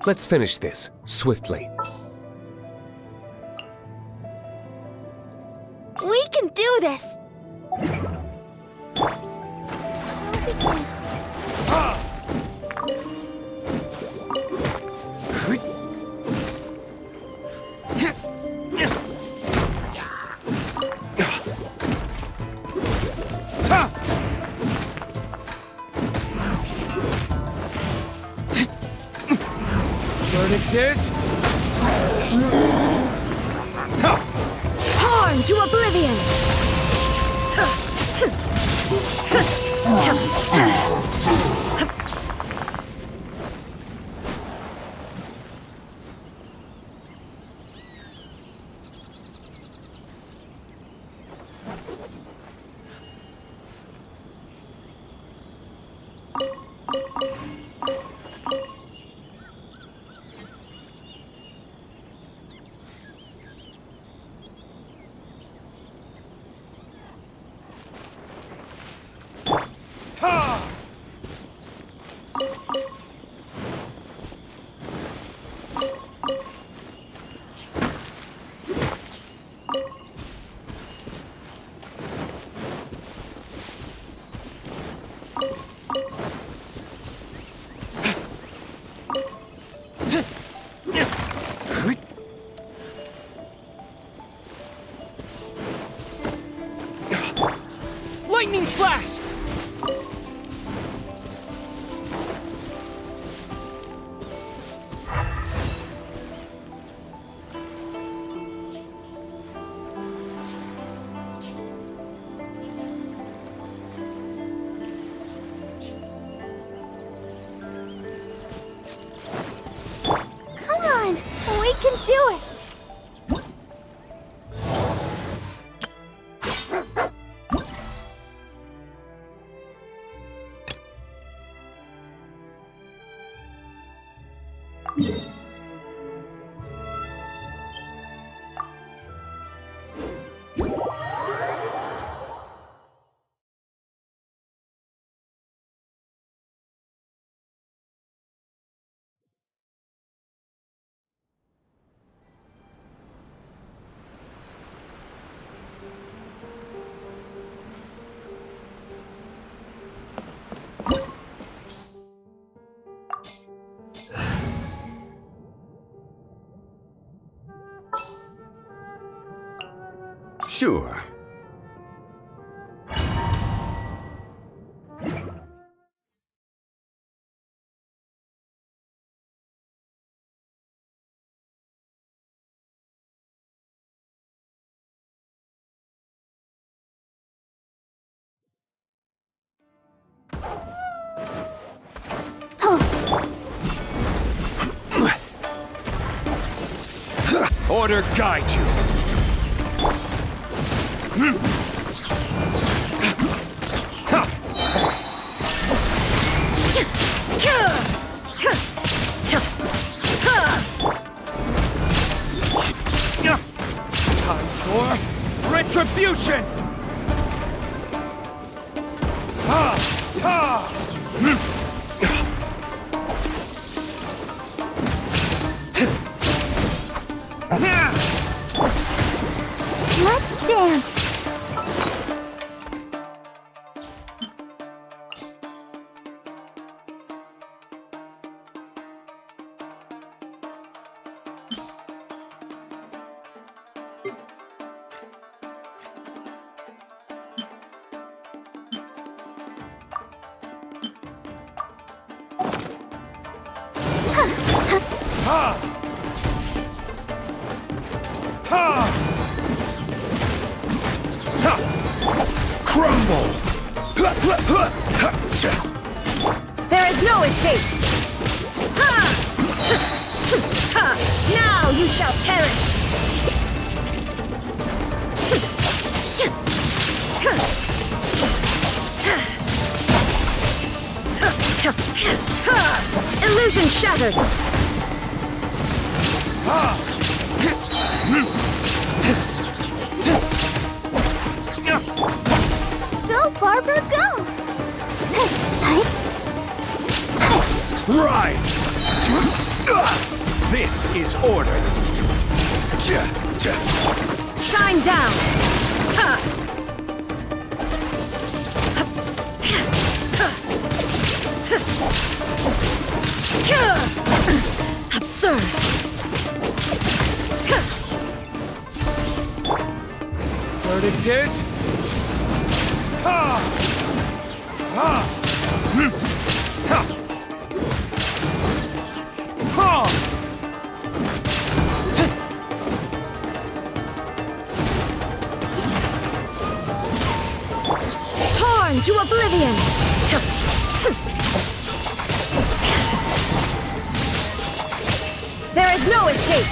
Let's finish this, swiftly.
We can do this!
Verdict
Torn to oblivion!
Lightning flash!
Come on! We can do it!
Sure.
Order guide you. Time for retribution!
Let's dance!
Crumble!
There is no escape! Now you shall perish! Illusion shattered!
Go, Barbara, go!
Rise!
This is order.
Shine down! Ha! Absurd!
Verdict is... Ha! Ha! Ha! Ha!
Torn to oblivion! There is no escape!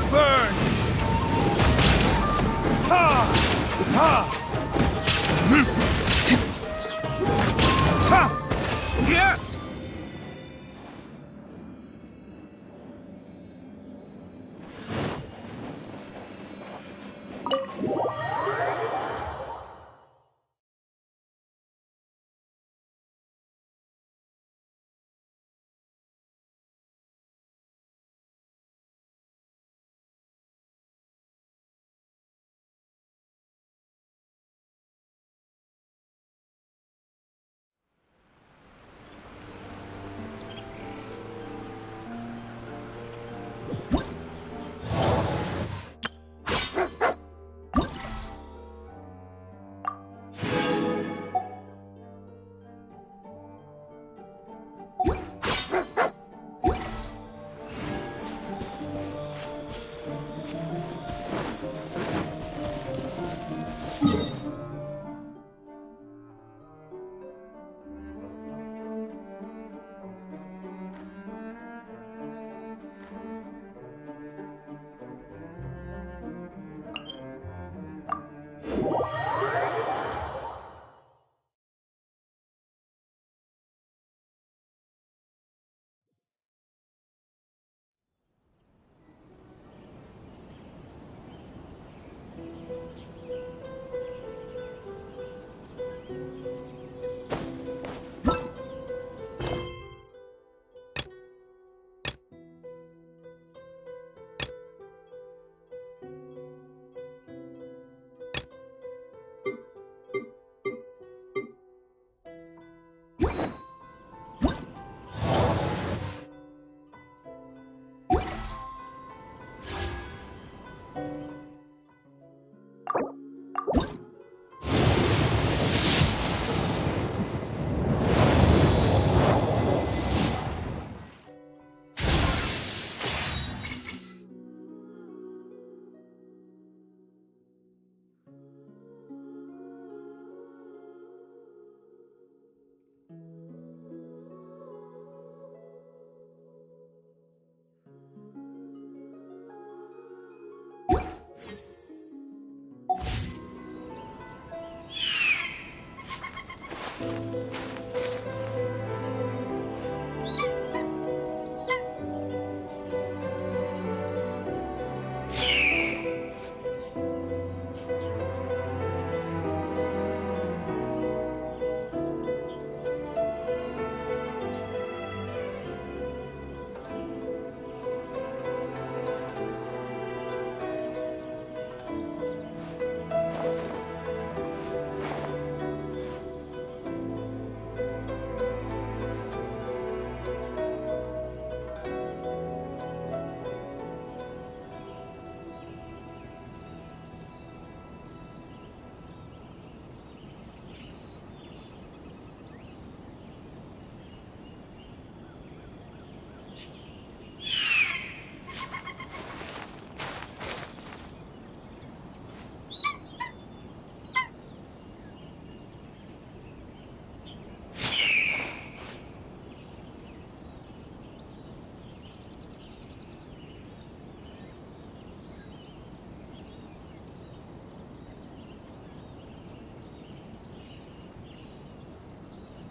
Burn! Ha! Ha! Ha! Yeah!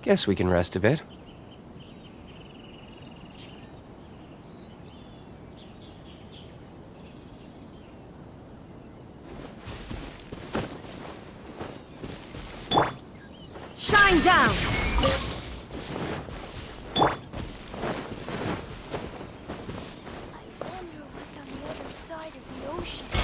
Guess we can rest a bit.
Shine down!
Oh shit.